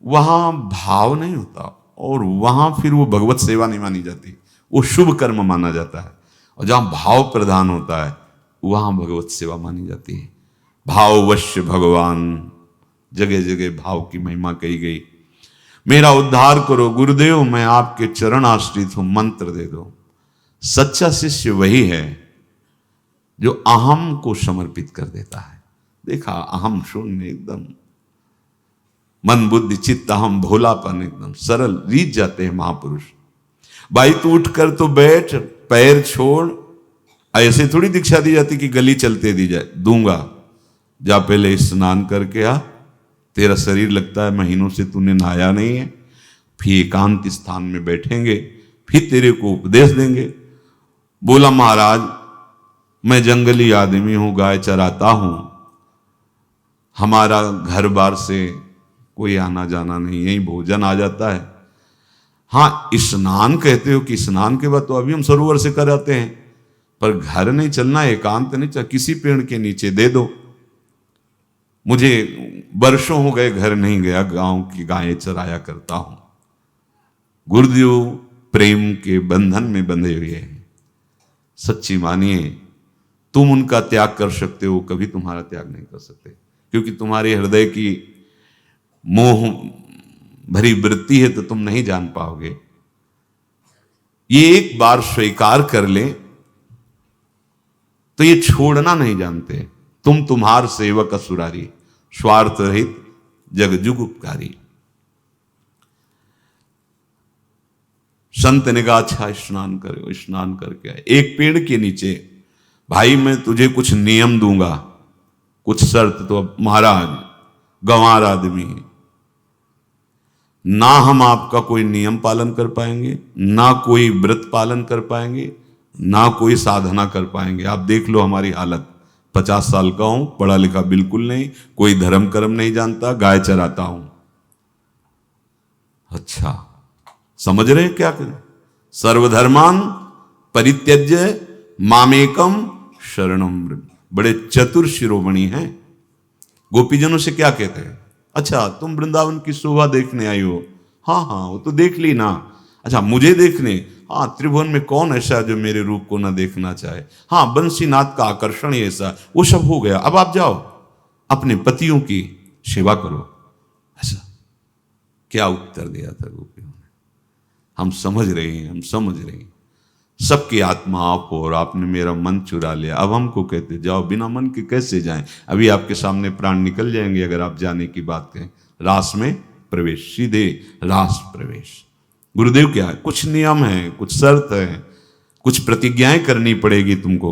वहां भाव नहीं होता, और वहां फिर वो भगवत सेवा नहीं मानी जाती, वो शुभ कर्म माना जाता है। और जहां भाव प्रधान होता है वहां भगवत सेवा मानी जाती है। भाववश्य भगवान, जगह जगह भाव की महिमा कही गई। मेरा उद्धार करो गुरुदेव, मैं आपके चरण आश्रित हूं, मंत्र दे दो। सच्चा शिष्य वही है जो अहम को समर्पित कर देता है। देखा, अहम शून्य, एकदम मन बुद्धि चित्त अहम, भोलापन, एकदम सरल, रीत जाते हैं महापुरुष। भाई तू उठ कर तो बैठ, पैर छोड़, ऐसे थोड़ी दीक्षा दी जाती कि गली चलते दी जाए, दूंगा। जा पहले स्नान करके आ, तेरा शरीर लगता है महीनों से तूने नहाया नहीं है। फिर एकांत स्थान में बैठेंगे, फिर तेरे को उपदेश देंगे। बोला महाराज मैं जंगली आदमी हूं, गाय चराता हूं, हमारा घर बार से कोई आना जाना नहीं, यही भोजन आ जाता है। हाँ स्नान कहते हो कि स्नान के बाद तो अभी हम सरोवर से कर आते हैं, पर घर नहीं चलना, एकांत नहीं चल, किसी पेड़ के नीचे दे दो। मुझे वर्षों हो गए घर नहीं गया, गांव की गायें चराया करता हूं। गुरुदेव प्रेम के बंधन में बंधे हुए हैं। सच्ची मानिए, तुम उनका त्याग कर सकते हो, कभी तुम्हारा त्याग नहीं कर सकते, क्योंकि तुम्हारे हृदय की मोह भरी वृत्ति है तो तुम नहीं जान पाओगे। ये एक बार स्वीकार कर ले तो ये छोड़ना नहीं जानते। तुम तुम्हार सेवक असुरारी, स्वार्थ रहित जग जुग उपकारी। संत ने कहा अच्छा स्नान करो। स्नान करके आए, एक पेड़ के नीचे भाई मैं तुझे कुछ नियम दूंगा, कुछ शर्त। तो अब महाराज गंवार आदमी है, ना हम आपका कोई नियम पालन कर पाएंगे, ना कोई व्रत पालन कर पाएंगे, ना कोई साधना कर पाएंगे। आप देख लो हमारी हालत। 50 साल का हूं, पढ़ा लिखा बिल्कुल नहीं, कोई धर्म कर्म नहीं जानता, गाय चराता हूं। अच्छा, समझ रहे क्या करें? सर्वधर्मान परित्यज्य मामेकम शरणम व्रज। बड़े चतुर शिरोमणि हैं। गोपीजनों से क्या कहते हैं? अच्छा तुम वृंदावन की शोभा देखने आई हो? हाँ हाँ वो तो देख ली ना। अच्छा मुझे देखने? हाँ, त्रिभुवन में कौन ऐसा जो मेरे रूप को ना देखना चाहे? हाँ, बंसीनाथ का आकर्षण ही ऐसा, वो सब हो गया, अब आप जाओ अपने पतियों की सेवा करो। ऐसा क्या उत्तर दिया था गोपियों ने? हम समझ रहे हैं, हम समझ रहे हैं। सबकी आत्मा आप हो और आपने मेरा मन चुरा लिया। अब हमको कहते जाओ, बिना मन के कैसे जाएं? अभी आपके सामने प्राण निकल जाएंगे अगर आप जाने की बात कहें। रास में प्रवेश, सीधे रास प्रवेश। गुरुदेव क्या है? कुछ नियम है, कुछ शर्त है, कुछ प्रतिज्ञाएं करनी पड़ेगी तुमको।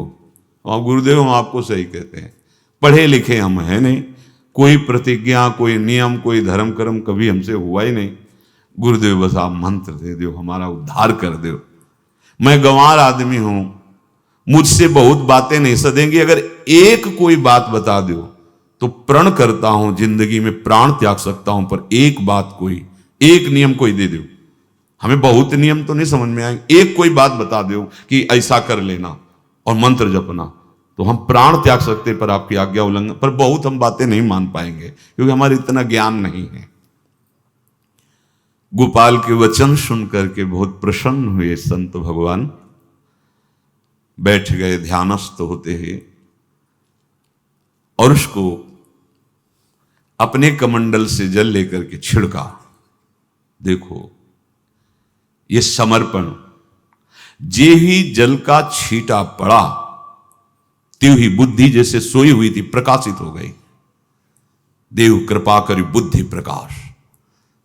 और गुरुदेव हम आपको सही कहते हैं, पढ़े लिखे हम हैं नहीं, कोई प्रतिज्ञा, कोई नियम, कोई धर्म कर्म कभी हमसे हुआ ही नहीं। गुरुदेव बस आप मंत्र दे दो, हमारा उद्धार कर दो। मैं गंवार आदमी हूं, मुझसे बहुत बातें नहीं सदेंगी, अगर एक कोई बात बता दो तो प्रण करता हूं जिंदगी में प्राण त्याग सकता हूं, पर एक बात, कोई एक नियम कोई दे दो। हमें बहुत नियम तो नहीं समझ में आएंगे, एक कोई बात बता दो कि ऐसा कर लेना और मंत्र जपना, तो हम प्राण त्याग सकते, पर आपकी आज्ञा उल्लंघन, पर बहुत हम बातें नहीं मान पाएंगे क्योंकि हमारे इतना ज्ञान नहीं है। गोपाल के वचन सुन करके बहुत प्रसन्न हुए संत भगवान, बैठ गए ध्यानस्थ होते हुए और उसको अपने कमंडल से जल लेकर के छिड़का। देखो ये समर्पण, जे ही जल का छींटा पड़ा त्यों ही बुद्धि जैसे सोई हुई थी प्रकाशित हो गई। देव कृपा करी बुद्धि प्रकाश।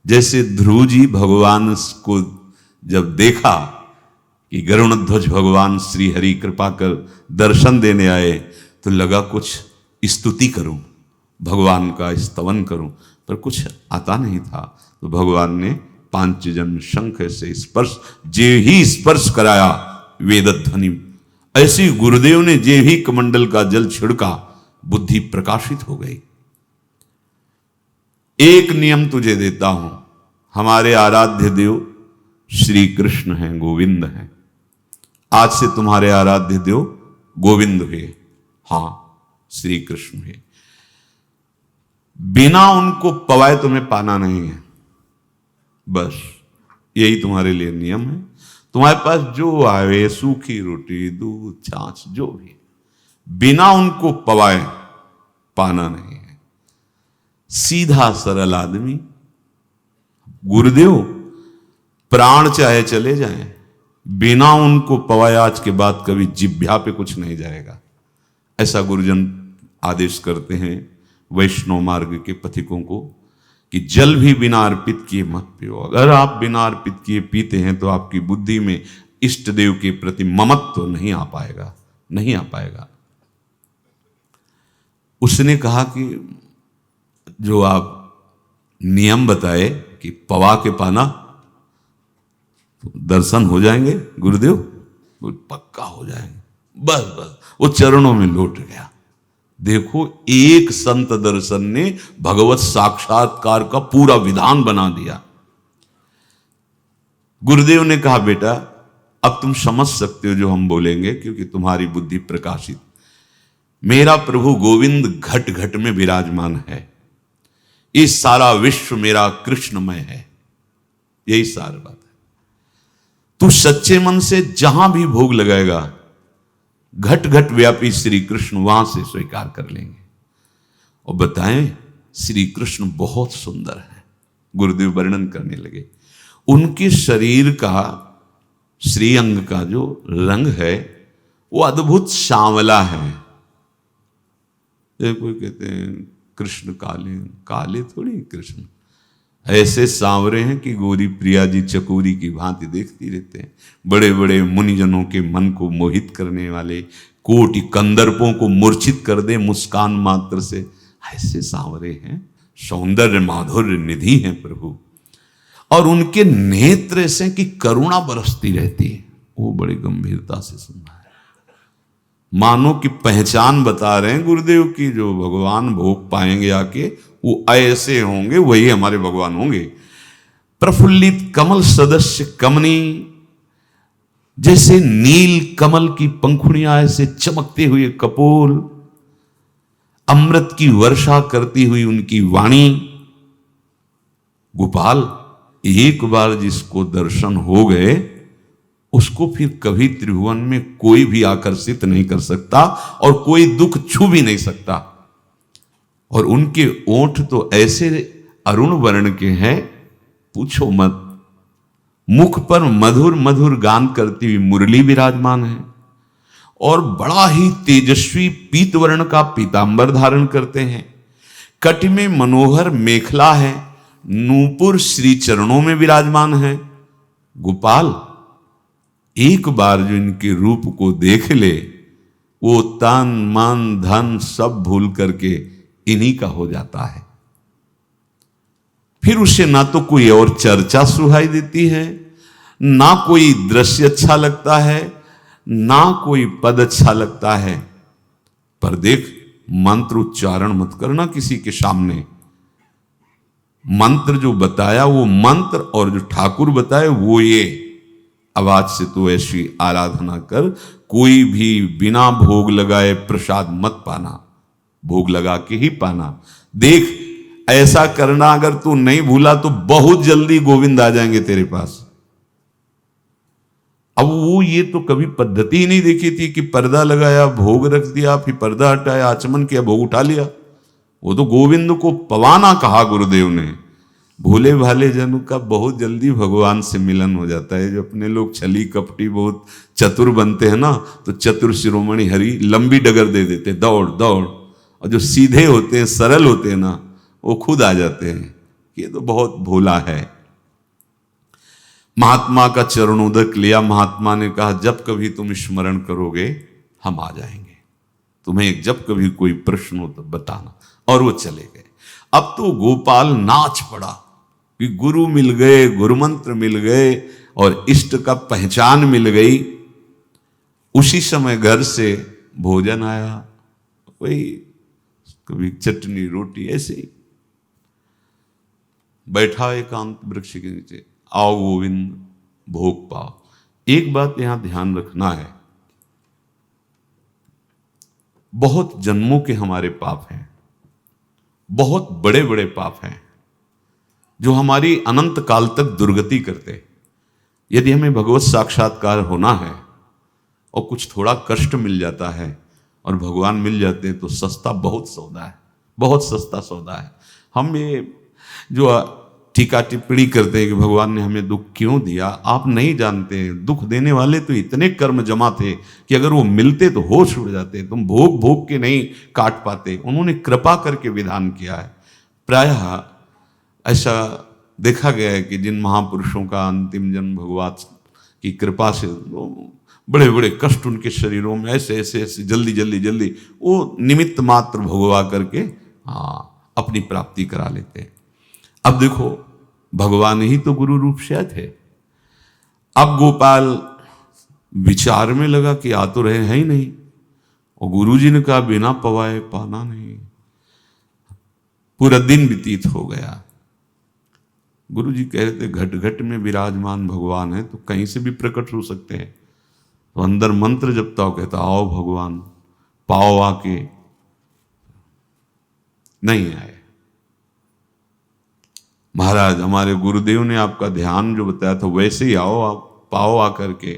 जैसे ध्रुव जी भगवान को जब देखा कि गरुणध्वज भगवान श्री हरि कृपा कर दर्शन देने आए, तो लगा कुछ स्तुति करूं, भगवान का स्तवन करूं, पर कुछ आता नहीं था। तो भगवान ने पांचजन्य शंख से स्पर्श, जे ही स्पर्श कराया वेदध्वनि, ऐसी गुरुदेव ने जे ही कमंडल का जल छिड़का, बुद्धि प्रकाशित हो गई। एक नियम तुझे देता हूं, हमारे आराध्य देव श्री कृष्ण हैं, गोविंद हैं। आज से तुम्हारे आराध्य देव गोविंद हुए, हां श्री कृष्ण हुए। बिना उनको पवाए तुम्हें पाना नहीं है, बस यही तुम्हारे लिए नियम है। तुम्हारे पास जो आवे, सूखी रोटी, दूध, छाछ, जो भी, बिना उनको पवाए पाना नहीं है। सीधा सरल आदमी। गुरुदेव प्राण चाहे चले जाएं, बिना उनको पवाए आज के बाद कभी जिह्वा पे कुछ नहीं जाएगा। ऐसा गुरुजन आदेश करते हैं वैष्णव मार्ग के पथिकों को कि जल भी बिना अर्पित किए मत पियो। अगर आप बिना अर्पित किए पीते हैं तो आपकी बुद्धि में इष्ट देव के प्रति ममत्व तो नहीं आ पाएगा, नहीं आ पाएगा। उसने कहा कि जो आप नियम बताए कि पवा के पाना तो दर्शन हो जाएंगे गुरुदेव, वो पक्का हो जाएंगे, बस बस वो चरणों में लौट गया। देखो एक संत दर्शन ने भगवत साक्षात्कार का पूरा विधान बना दिया। गुरुदेव ने कहा बेटा अब तुम समझ सकते हो जो हम बोलेंगे, क्योंकि तुम्हारी बुद्धि प्रकाशित। मेरा प्रभु गोविंद घट घट में विराजमान है, इस सारा विश्व मेरा कृष्णमय है, यही सारी बात है। तू सच्चे मन से जहां भी भोग लगाएगा, घट घट व्यापी श्री कृष्ण वहां से स्वीकार कर लेंगे। और बताएं श्री कृष्ण बहुत सुंदर है। गुरुदेव वर्णन करने लगे उनके शरीर का, श्रीअंग का जो रंग है वो अद्भुत सांवला है। कोई कहते हैं कृष्ण काले, काले थोड़ी कृष्ण, ऐसे सांवरे हैं कि गौरी प्रिया जी चकोरी की भांति देखती रहते हैं। बड़े बड़े मुनिजनों के मन को मोहित करने वाले कोटि कंदर्पों को मूर्छित कर दे मुस्कान मात्र से। ऐसे सांवरे हैं, सौंदर्य माधुर्य निधि हैं प्रभु। और उनके नेत्र से कि करुणा बरसती रहती है, वो बड़ी गंभीरता से सुनना है। मानो कि पहचान बता रहे हैं गुरुदेव की, जो भगवान भोग पाएंगे आके वो ऐसे होंगे, वही हमारे भगवान होंगे। प्रफुल्लित कमल सदस्य कमनी, जैसे नील कमल की पंखुड़ियां ऐसे चमकते हुए कपोल, अमृत की वर्षा करती हुई उनकी वाणी। गोपाल, एक बार जिसको दर्शन हो गए उसको फिर कभी त्रिभुवन में कोई भी आकर्षित नहीं कर सकता और कोई दुख छू भी नहीं सकता। और उनके ओंठ तो ऐसे अरुण वर्ण के हैं, पूछो मत। मुख पर मधुर मधुर गान करती हुई मुरली विराजमान है और बड़ा ही तेजस्वी पीत वर्ण का पीतांबर धारण करते हैं। कट में मनोहर मेखला है, नूपुर श्री चरणों में विराजमान है। गोपाल, एक बार जो इनके रूप को देख ले, वो तन मन धन सब भूल करके इन्हीं का हो जाता है। फिर उसे ना तो कोई और चर्चा सुहाई देती है, ना कोई दृश्य अच्छा लगता है, ना कोई पद अच्छा लगता है। पर देख, मंत्र उच्चारण मत करना किसी के सामने। मंत्र जो बताया वो मंत्र, और जो ठाकुर बताए वो ये। आवाज से तो ऐसी आराधना कर, कोई भी बिना भोग लगाए प्रसाद मत पाना, भोग लगा के ही पाना। देख, ऐसा करना अगर तू नहीं भूला तो बहुत जल्दी गोविंद आ जाएंगे तेरे पास। अब वो ये तो कभी पद्धति ही नहीं देखी थी कि पर्दा लगाया, भोग रख दिया, फिर पर्दा हटाया, आचमन किया, भोग उठा लिया। वो तो गोविंद को पवाना कहा गुरुदेव ने। भोले भाले जन का बहुत जल्दी भगवान से मिलन हो जाता है। जो अपने लोग छली कपटी बहुत चतुर बनते हैं ना, तो चतुर शिरोमणि हरि लंबी डगर दे देते, दौड़ दौड़। और जो सीधे होते हैं, सरल होते हैं ना, वो खुद आ जाते हैं। ये तो बहुत भोला है। महात्मा का चरणोदक लिया। महात्मा ने कहा, जब कभी तुम स्मरण करोगे हम आ जाएंगे, तुम्हें जब कभी कोई प्रश्न हो तो बताना। और वो चले गए। अब तो गोपाल नाच पड़ा कि गुरु मिल गए, गुरु मंत्र मिल गए और इष्ट का पहचान मिल गई। उसी समय घर से भोजन आया, वही कभी चटनी रोटी, ऐसे ही बैठा एकांत वृक्ष के नीचे। आओ गोविंद, भोग पाओ। एक बात यहां ध्यान रखना है, बहुत जन्मों के हमारे पाप हैं, बहुत बड़े बड़े पाप हैं जो हमारी अनंत काल तक दुर्गति करते। यदि हमें भगवत साक्षात्कार होना है और कुछ थोड़ा कष्ट मिल जाता है और भगवान मिल जाते हैं तो सस्ता बहुत सौदा है, बहुत सस्ता सौदा है। हम ये जो टीका टिप्पणी करते हैं कि भगवान ने हमें दुख क्यों दिया, आप नहीं जानते। दुख देने वाले तो इतने कर्म जमा थे कि अगर वो मिलते तो होश उड़ जाते। तुम भोग भोग के नहीं काट पाते, उन्होंने कृपा करके विधान किया है। प्रायः ऐसा देखा गया है कि जिन महापुरुषों का अंतिम जन्म भगवान की कृपा से, बड़े बड़े कष्ट उनके शरीरों में ऐसे ऐसे ऐसे जल्दी जल्दी जल्दी वो निमित्त मात्र भगवा करके अपनी प्राप्ति करा लेते हैं। अब देखो, भगवान ही तो गुरु रूप से थे। अब गोपाल विचार में लगा कि आ तो रहे हैं ही नहीं, और गुरु जी ने कहा बिना पवाए पाना नहीं। पूरा दिन व्यतीत हो गया। गुरु जी कह रहे थे घट घट में विराजमान भगवान है तो कहीं से भी प्रकट हो सकते हैं। तो अंदर मंत्र जपता हो, कहता आओ भगवान, पाओ आके। नहीं आए। महाराज, हमारे गुरुदेव ने आपका ध्यान जो बताया था वैसे ही आओ, आप पाओ आकर के।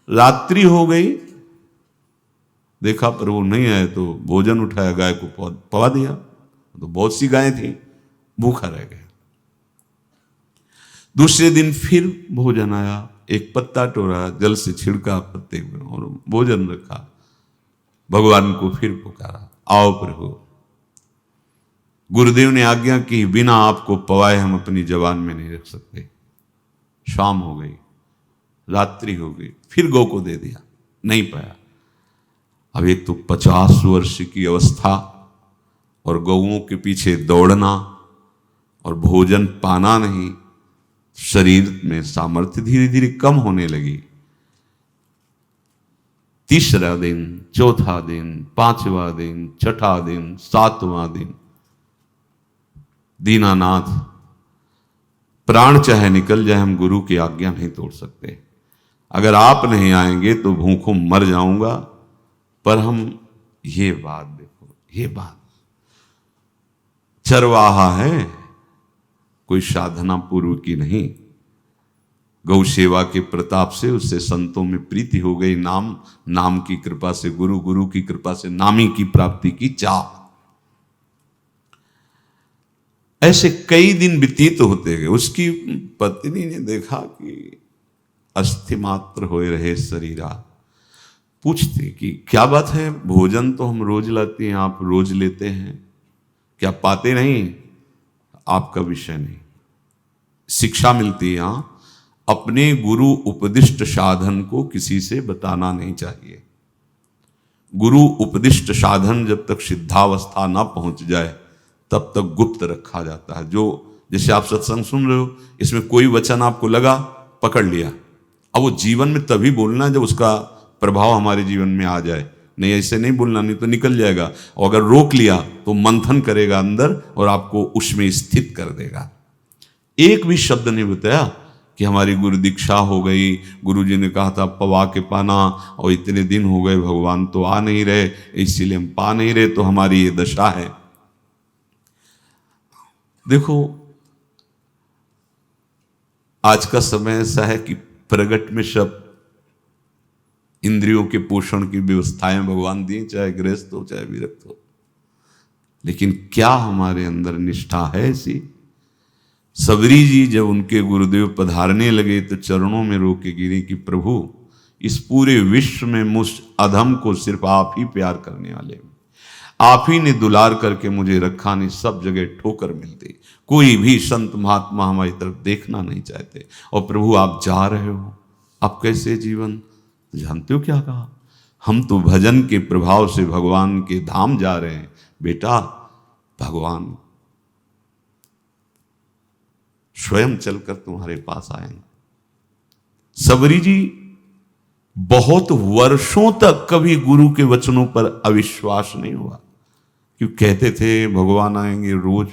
रात्रि हो गई, देखा पर वो नहीं आए तो भोजन उठाया, गाय को पवा दिया। तो बहुत सी गायें थी, भूखा रह गया। दूसरे दिन फिर भोजन आया, एक पत्ता टोरा, जल से छिड़का पत्ते और भोजन रखा। भगवान को फिर पुकारा, आओ प्रभु। गुरुदेव ने आज्ञा की, बिना आपको पवाए हम अपनी जबान में नहीं रख सकते। शाम हो गई, रात्रि हो गई, फिर गौ को दे दिया, नहीं पाया। अब एक तो 50 वर्ष की अवस्था और गौओं के पीछे दौड़ना और भोजन पाना नहीं, शरीर में सामर्थ्य धीरे धीरे कम होने लगी। तीसरा दिन, चौथा दिन, पांचवा दिन, छठा दिन, सातवां दिन, दीनानाथ प्राण चाहे निकल जाए, हम गुरु की आज्ञा नहीं तोड़ सकते। अगर आप नहीं आएंगे तो भूखों मर जाऊंगा। पर हम ये बात देखो, ये बात चरवाहा है, कोई साधना पूर्व की नहीं। गौ सेवा के प्रताप से उससे संतों में प्रीति हो गई, नाम की कृपा से, गुरु की कृपा से नामी की प्राप्ति की चाह। ऐसे कई दिन व्यतीत होते गए। उसकी पत्नी ने देखा कि अस्थि मात्र होए रहे शरीरा। पूछते कि क्या बात है, भोजन तो हम रोज लाते हैं, आप रोज लेते हैं, क्या पाते नहीं? आपका विषय नहीं। शिक्षा मिलती है यहां, अपने गुरु उपदिष्ट साधन को किसी से बताना नहीं चाहिए। गुरु उपदिष्ट साधन जब तक सिद्धावस्था ना पहुंच जाए तब तक गुप्त रखा जाता है। जो जैसे आप सत्संग सुन रहे हो, इसमें कोई वचन आपको लगा, पकड़ लिया, अब वो जीवन में तभी बोलना है जब उसका प्रभाव हमारे जीवन में आ जाए। नहीं, ऐसे नहीं बोलना, नहीं तो निकल जाएगा। और अगर रोक लिया तो मंथन करेगा अंदर और आपको उसमें स्थित कर देगा। एक भी शब्द नहीं बताया कि हमारी गुरु दीक्षा हो गई, गुरु जी ने कहा था पवा के पाना, और इतने दिन हो गए भगवान तो आ नहीं रहे, इसीलिए हम पा नहीं रहे, तो हमारी ये दशा है। देखो, आज का समय ऐसा है कि प्रगट में सब इंद्रियों के पोषण की व्यवस्थाएं भगवान दी, चाहे गृहस्थ हो चाहे विरक्त हो, लेकिन क्या हमारे अंदर निष्ठा है ऐसी? सबरी जी जब उनके गुरुदेव पधारने लगे तो चरणों में रो के गिरे कि प्रभु, इस पूरे विश्व में मुझ अधम को सिर्फ आप ही प्यार करने वाले, आप ही ने दुलार करके मुझे रखा, नहीं सब जगह ठोकर मिलती, कोई भी संत महात्मा हमारी तरफ देखना नहीं चाहते, और प्रभु आप जा रहे हो, आप कैसे जीवन? जानते हो क्या कहा? हम तो भजन के प्रभाव से भगवान के धाम जा रहे हैं बेटा, भगवान स्वयं चलकर तुम्हारे पास आएंगे। सबरी जी बहुत वर्षों तक कभी गुरु के वचनों पर अविश्वास नहीं हुआ, क्यों कहते थे भगवान आएंगे, रोज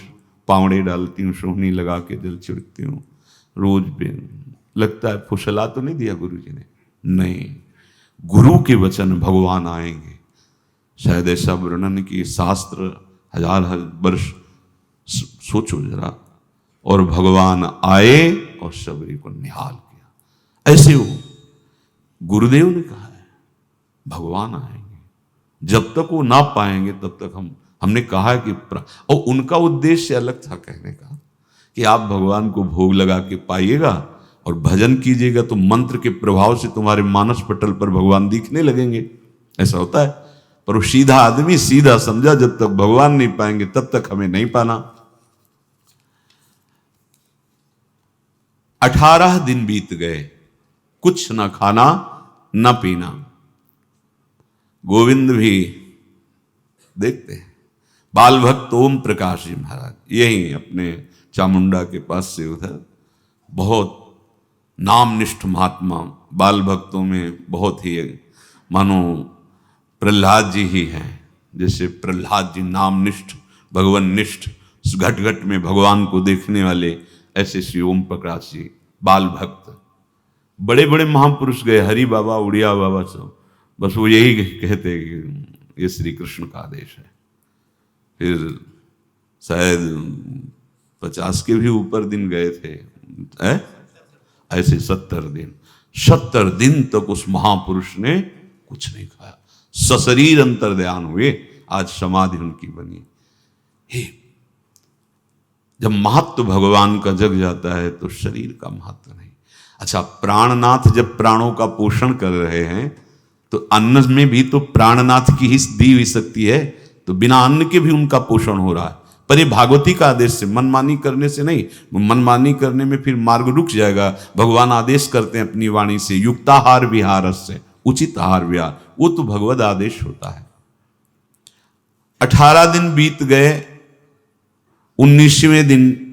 पावड़े डालती हूँ, सोहनी लगा के जल छिड़कती हूँ, रोज लगता है फुसला तो नहीं दिया गुरु जी ने? नहीं, गुरु के वचन भगवान आएंगे। शायद ऐसा वर्णन कि शास्त्र हजार वर्ष सोचो जरा, और भगवान आए और सबरी को निहाल किया। ऐसे हो गुरुदेव ने कहा है भगवान आएंगे, जब तक वो ना पाएंगे तब तक हमने कहा है कि और उनका उद्देश्य अलग था कहने का कि आप भगवान को भोग लगा के पाइएगा और भजन कीजिएगा तो मंत्र के प्रभाव से तुम्हारे मानस पटल पर भगवान दिखने लगेंगे। ऐसा होता है, पर वो सीधा आदमी सीधा समझा, जब तक भगवान नहीं पाएंगे तब तक हमें नहीं पाना। 18 दिन बीत गए, कुछ न खाना न पीना। गोविंद भी देखते हैं, बाल भक्त ओम प्रकाश जी महाराज यही अपने चामुंडा के पास से उधर, बहुत नामनिष्ठ महात्मा, बाल भक्तों में बहुत ही मानो प्रहलाद जी ही हैं। जैसे प्रहलाद जी नामनिष्ठ, भगवान निष्ठ, घट घट में भगवान को देखने वाले, ऐसे श्री ओम प्रकाश जी बाल भक्त। बड़े बड़े महापुरुष गए, हरि बाबा, उड़िया बाबा, सब बस वो यही कहते कि ये श्री कृष्ण का आदेश है। फिर शायद 50 के भी ऊपर दिन गए थे, ऐसे 70 दिन तक उस महापुरुष ने कुछ नहीं खाया, सशरीर अंतर्ध्यान हुए। आज समाधि उनकी बनी। जब महत्व भगवान का जग जाता है तो शरीर का महत्व नहीं। अच्छा, प्राणनाथ जब प्राणों का पोषण कर रहे हैं तो अन्न में भी तो प्राणनाथ की ही दी हुई शक्ति है, तो बिना अन्न के भी उनका पोषण हो रहा है। पर ये भागवती का आदेश से, मनमानी करने से नहीं। मनमानी करने में फिर मार्ग रुक जाएगा। भगवान आदेश करते हैं अपनी वाणी से, युक्ताहार विहार से, उचित आहार विहार, वो तो भगवद आदेश होता है। 18 दिन बीत गए, 19वें दिन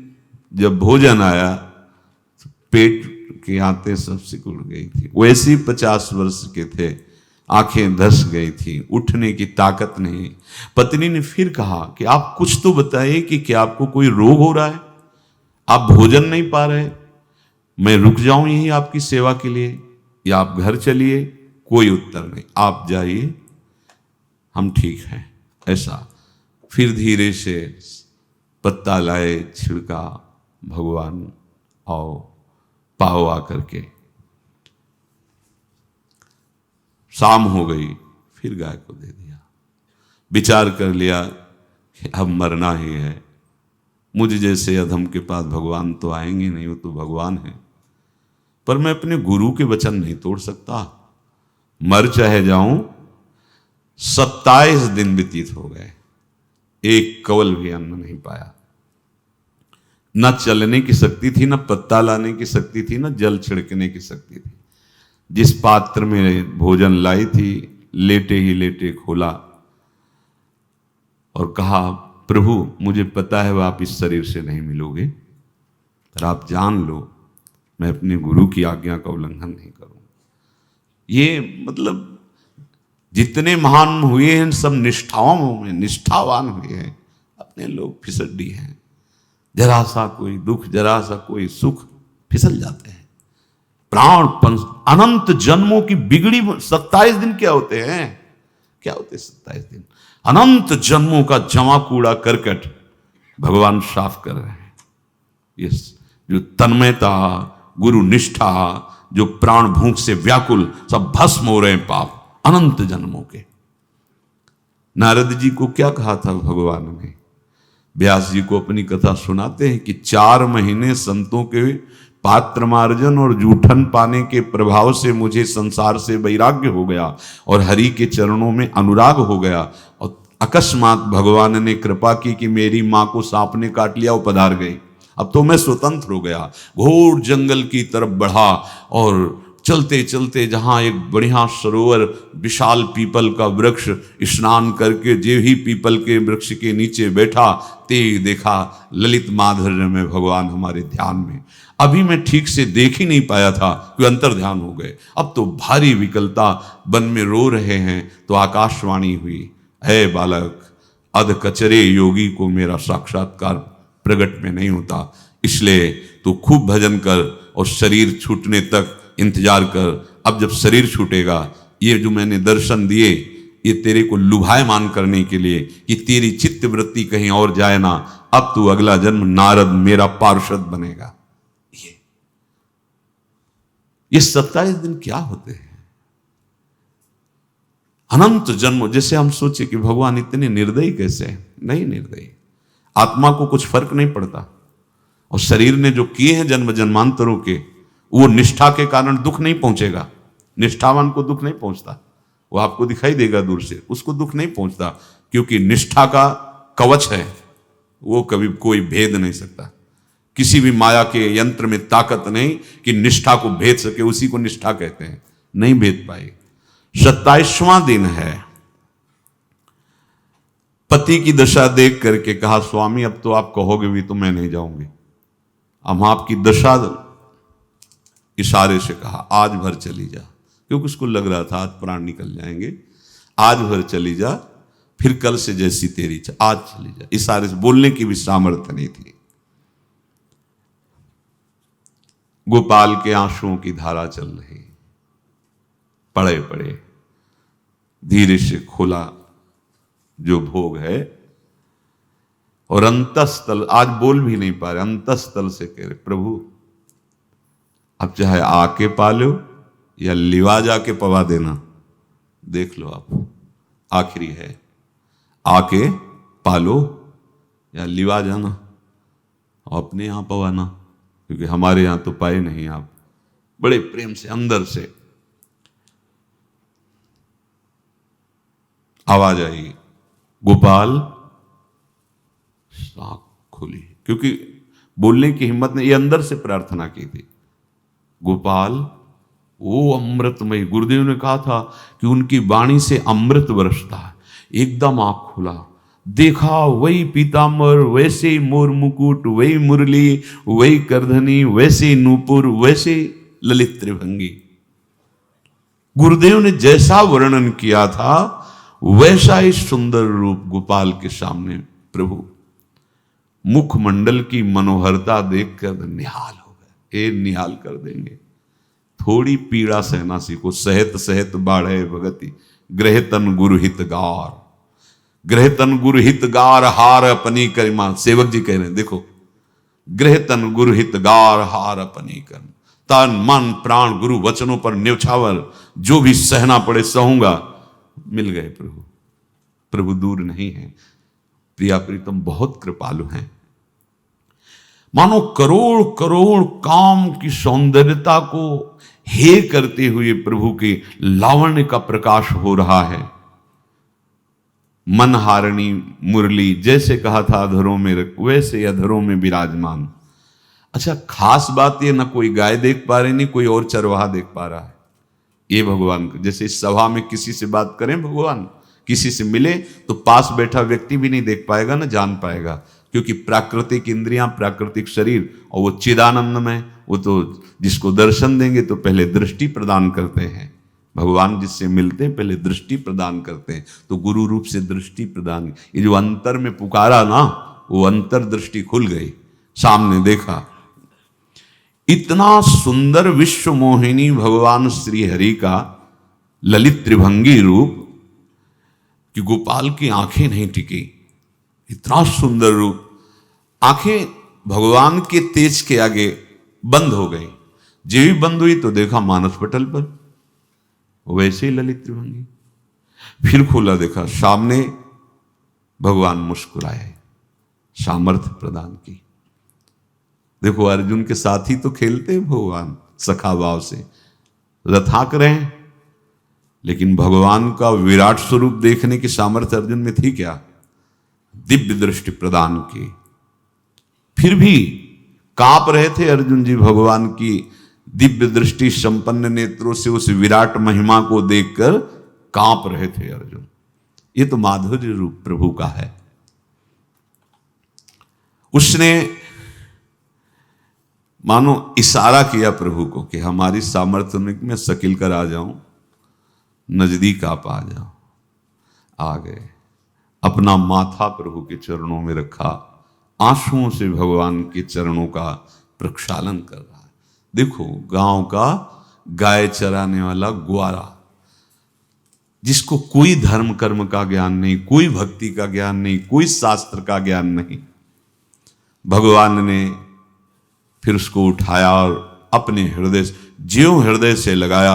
जब भोजन आया तो पेट की आंतें सब सिकुड़ गई थी। वैसे ही 50 वर्ष के थे, आंखें धस गई थी, उठने की ताकत नहीं। पत्नी ने फिर कहा कि आप कुछ तो बताइए कि क्या आपको कोई रोग हो रहा है, आप भोजन नहीं पा रहे, मैं रुक जाऊं यहीं आपकी सेवा के लिए या आप घर चलिए। कोई उत्तर नहीं, आप जाइए, हम ठीक हैं। ऐसा फिर धीरे से पत्ता लाए, छिड़का, भगवान आओ पाओ आकर के। शाम हो गई, फिर गाय को दे दिया। विचार कर लिया कि अब मरना ही है, मुझ जैसे अधम के पास भगवान तो आएंगे नहीं, वो तो भगवान है, पर मैं अपने गुरु के वचन नहीं तोड़ सकता, मर चाहे जाऊं। 27 दिन व्यतीत हो गए, एक कवल भी अन्न नहीं पाया। न चलने की शक्ति थी, न पत्ता लाने की शक्ति थी, न जल छिड़कने की शक्ति थी। जिस पात्र में भोजन लाई थी, लेटे ही लेटे खोला और कहा, प्रभु मुझे पता है वह आप इस शरीर से नहीं मिलोगे, पर आप जान लो मैं अपने गुरु की आज्ञा का उल्लंघन नहीं करूंगा। ये मतलब जितने महान हुए हैं सब निष्ठाओं में निष्ठावान हुए हैं, अपने लोग फिसड्डी हैं। जरा सा कोई दुख, जरा सा कोई सुख, फिसल जाते हैं। प्राण अनंत जन्मों की बिगड़ी 27 दिन क्या होते हैं, क्या होते 27 दिन? अनंत जन्मों का जमा कूड़ा करकट भगवान साफ कर रहे हैं। ये जो तन्मयता, गुरु निष्ठा, जो प्राण भूख से व्याकुल, सब भस्म हो रहे हैं पाप अनंत जन्मों के। नारद जी को क्या कहा था भगवान ने? व्यास जी को अपनी कथा सुनाते हैं कि 4 महीने संतों के पात्र मार्जन और जूठन पाने के प्रभाव से मुझे संसार से वैराग्य हो गया और हरि के चरणों में अनुराग हो गया, और अकस्मात भगवान ने कृपा की कि मेरी मां को सांप ने काट लिया, वो पधार गई। अब तो मैं स्वतंत्र हो गया, घोर जंगल की तरफ बढ़ा और चलते चलते जहां एक बढ़िया सरोवर, विशाल पीपल का वृक्ष, स्नान करके जे ही पीपल के वृक्ष के नीचे बैठा, ते देखा ललित माधुर्य में भगवान हमारे ध्यान में। अभी मैं ठीक से देख ही नहीं पाया था कि अंतर ध्यान हो गए। अब तो भारी विकलता, वन में रो रहे हैं तो आकाशवाणी हुई, है बालक, अध कचरे योगी को मेरा साक्षात्कार प्रगट में नहीं होता, इसलिए तू खूब भजन कर और शरीर छूटने तक इंतजार कर। अब जब शरीर छूटेगा, ये जो मैंने दर्शन दिए ये तेरे को लुभायमान करने के लिए कि तेरी चित्त वृत्ति कहीं और जाए ना। अब तू अगला जन्म नारद मेरा पार्षद बनेगा। ये 27 दिन क्या होते हैं? अनंत जन्म। जैसे हम सोचे कि भगवान इतने निर्दयी कैसे हैं? नहीं निर्दयी, आत्मा को कुछ फर्क नहीं पड़ता। और शरीर ने जो किए हैं जन्म जन्मांतरों के, वो निष्ठा के कारण दुख नहीं पहुंचेगा। निष्ठावान को दुख नहीं पहुंचता, वो आपको दिखाई देगा दूर से, उसको दुख नहीं पहुंचता, क्योंकि निष्ठा का कवच है, वो कभी कोई भेद नहीं सकता। किसी भी माया के यंत्र में ताकत नहीं कि निष्ठा को भेद सके, उसी को निष्ठा कहते हैं, नहीं भेद पाए। 27वां दिन है। पति की दशा देख करके कहा, स्वामी अब तो आप कहोगे भी तो मैं नहीं जाऊंगी। हम आपकी दशा, इशारे से कहा आज भर चली जा, क्योंकि उसको लग रहा था आज प्राण निकल जाएंगे। आज भर चली जा, फिर कल से जैसी तेरी आज चली जा। इशारे से, बोलने की भी सामर्थ्य नहीं थी। गोपाल के आंसुओं की धारा चल रही, पड़े पड़े धीरे से खोला जो भोग है, और अंतस्थल, आज बोल भी नहीं पा रहे, अंतस्थल से कह रहे, प्रभु अब चाहे आके पालो या लिवा जाके पवा देना, देख लो आप, आखिरी है, आके पालो या लिवा जाना और अपने यहां पवाना, क्योंकि हमारे यहां तो पाए नहीं आप। बड़े प्रेम से अंदर से आवाज आई, गोपाल। आंख खुली, क्योंकि बोलने की हिम्मत नहीं, ये अंदर से प्रार्थना की थी, गोपाल वो अमृतमय, गुरुदेव ने कहा था कि उनकी वाणी से अमृत बरसता है। एकदम आंख खुला, देखा वही पीताम्बर, वैसे ही मोर मुकुट, वही मुरली, वही करधनी, वैसे ही नूपुर, वैसे ललित त्रिभंगी। गुरुदेव ने जैसा वर्णन किया था वैसा ही सुंदर रूप गोपाल के सामने प्रभु। मुखमंडल की मनोहरता देखकर निहाल हो गए। ये निहाल कर देंगे। थोड़ी पीड़ा सहना सीखो। सहत सहत बाढ़े भगति, ग्रह तन गुरु हित गार, ग्रह तन गुरु हित गार, हार अपनी करिमा। सेवक जी कह रहे हैं, देखो, ग्रह तन गुरु हित गार, हार अपनी कर, तन मन प्राण गुरु वचनों पर न्यौछावर, जो भी सहना पड़े सहूंगा। मिल गए प्रभु। प्रभु दूर नहीं है। प्रिया प्रीतम बहुत कृपालु हैं। मानो करोड़ करोड़ काम की सौंदर्यता को हे करते हुए प्रभु के लावण्य का प्रकाश हो रहा है। मनहारिणी मुरली, जैसे कहा था अधरों में रख, वैसे अधरों में विराजमान। अच्छा, खास बात ये, ना कोई गाय देख पा रहे, नहीं कोई और चरवाहा देख पा रहा है। ये भगवान को, जैसे इस सभा में किसी से बात करें, भगवान किसी से मिले तो पास बैठा व्यक्ति भी नहीं देख पाएगा, ना जान पाएगा, क्योंकि प्राकृतिक इंद्रियां, प्राकृतिक शरीर, और वो चिदानंद में, वो तो जिसको दर्शन देंगे तो पहले दृष्टि प्रदान करते हैं। भगवान जिससे मिलते हैं पहले दृष्टि प्रदान करते हैं, तो गुरु रूप से दृष्टि प्रदान। ये जो अंतर में पुकारा ना, वो अंतर दृष्टि खुल गई, सामने देखा। इतना सुंदर विश्व मोहिनी भगवान श्री हरि का ललित त्रिभंगी रूप कि गोपाल की आंखें नहीं टिकी। इतना सुंदर रूप, आंखें भगवान के तेज के आगे बंद हो गई। जो भी बंद हुई तो देखा मानस पटल पर वैसे ही ललित त्रिभंगी। फिर खोला, देखा सामने भगवान मुस्कुराए, सामर्थ्य प्रदान की। देखो, अर्जुन के साथ ही तो खेलते हैं भगवान सखा भाव से, रथाक रहे हैं, लेकिन भगवान का विराट स्वरूप देखने की सामर्थ्य अर्जुन में थी क्या? दिव्य दृष्टि प्रदान की। फिर भी कांप रहे थे अर्जुन जी भगवान की दिव्य दृष्टि संपन्न नेत्रों से उस विराट महिमा को देखकर कांप रहे थे अर्जुन। ये तो माधुर्य रूप प्रभु का है। उसने मानो इशारा किया प्रभु को कि हमारी सामर्थ्य में सकिल कर आ जाऊं, नजदीक आप आ जाओ। आ गए, अपना माथा प्रभु के चरणों में रखा, आंसुओं से भगवान के चरणों का प्रक्षालन कर रहा है। देखो, गांव का गाय चराने वाला ग्वारा, जिसको कोई धर्म कर्म का ज्ञान नहीं, कोई भक्ति का ज्ञान नहीं, कोई शास्त्र का ज्ञान नहीं, भगवान ने फिर उसको उठाया और अपने हृदय, ज्यों हृदय से लगाया,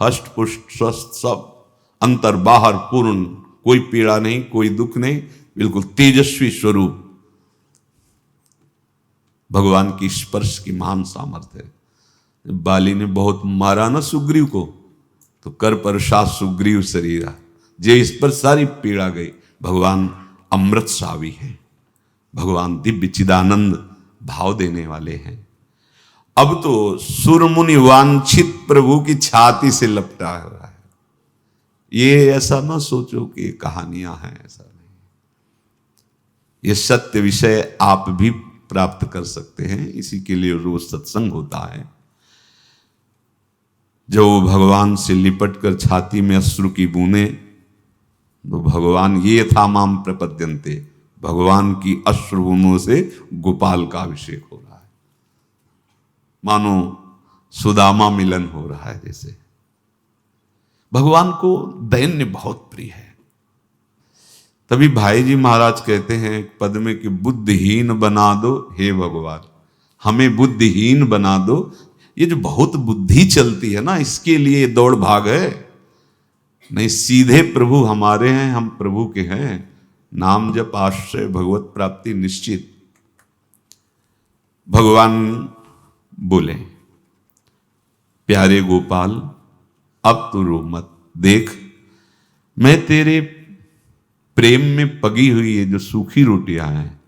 हष्ट पुष्ट स्वस्थ, सब अंतर बाहर पूर्ण, कोई पीड़ा नहीं, कोई दुख नहीं, बिल्कुल तेजस्वी स्वरूप। भगवान की स्पर्श की महान सामर्थ्य है। बाली ने बहुत मारा ना सुग्रीव को, तो कर पर साथ सुग्रीव शरीरा, जे इस पर सारी पीड़ा गई। भगवान अमृत सावी है, भगवान दिव्य चिदानंद भाव देने वाले हैं। अब तो सुरमुनि वांछित प्रभु की छाती से लपटा हुआ है। ये ऐसा ना सोचो कि कहानियां हैं, ऐसा नहीं। ये सत्य विषय आप भी प्राप्त कर सकते हैं। इसी के लिए रोज सत्संग होता है। जब वो भगवान से लिपट कर छाती में अश्रु की बूंदे, तो भगवान ये था माम प्रपद्यन्ते, भगवान की अश्रु बूंदों से गोपाल का अभिषेक हो रहा है। मानो सुदामा मिलन हो रहा है। जैसे भगवान को दैन्य बहुत प्रिय है। तभी भाई जी महाराज कहते हैं पद में कि बुद्धिहीन बना दो हे भगवान, हमें बुद्धिहीन बना दो। ये जो बहुत बुद्धि चलती है ना, इसके लिए दौड़ भाग है। नहीं, सीधे प्रभु हमारे हैं, हम प्रभु के हैं। नाम जप आश्रय भगवत प्राप्ति निश्चित। भगवान बोले, प्यारे गोपाल, अब तो रो मत। देख, मैं तेरे प्रेम में पगी हुई ये जो सूखी रोटियां हैं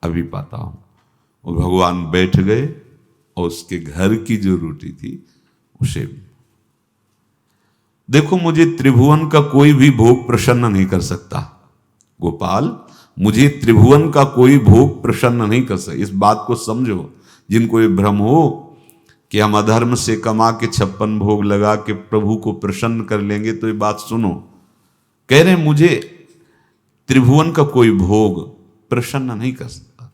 अभी पाता हूं। और भगवान बैठ गए और उसके घर की जो रोटी थी उसे देखो, मुझे त्रिभुवन का कोई भी भोग प्रसन्न नहीं कर सकता। गोपाल, मुझे त्रिभुवन का कोई भोग प्रसन्न नहीं कर सकता। इस बात को समझो। जिनको ये भ्रम हो कि हम अधर्म से कमा के 56 भोग लगा के प्रभु को प्रसन्न कर लेंगे, तो ये बात सुनो। कह रहे मुझे त्रिभुवन का कोई भोग प्रसन्न नहीं कर सकता।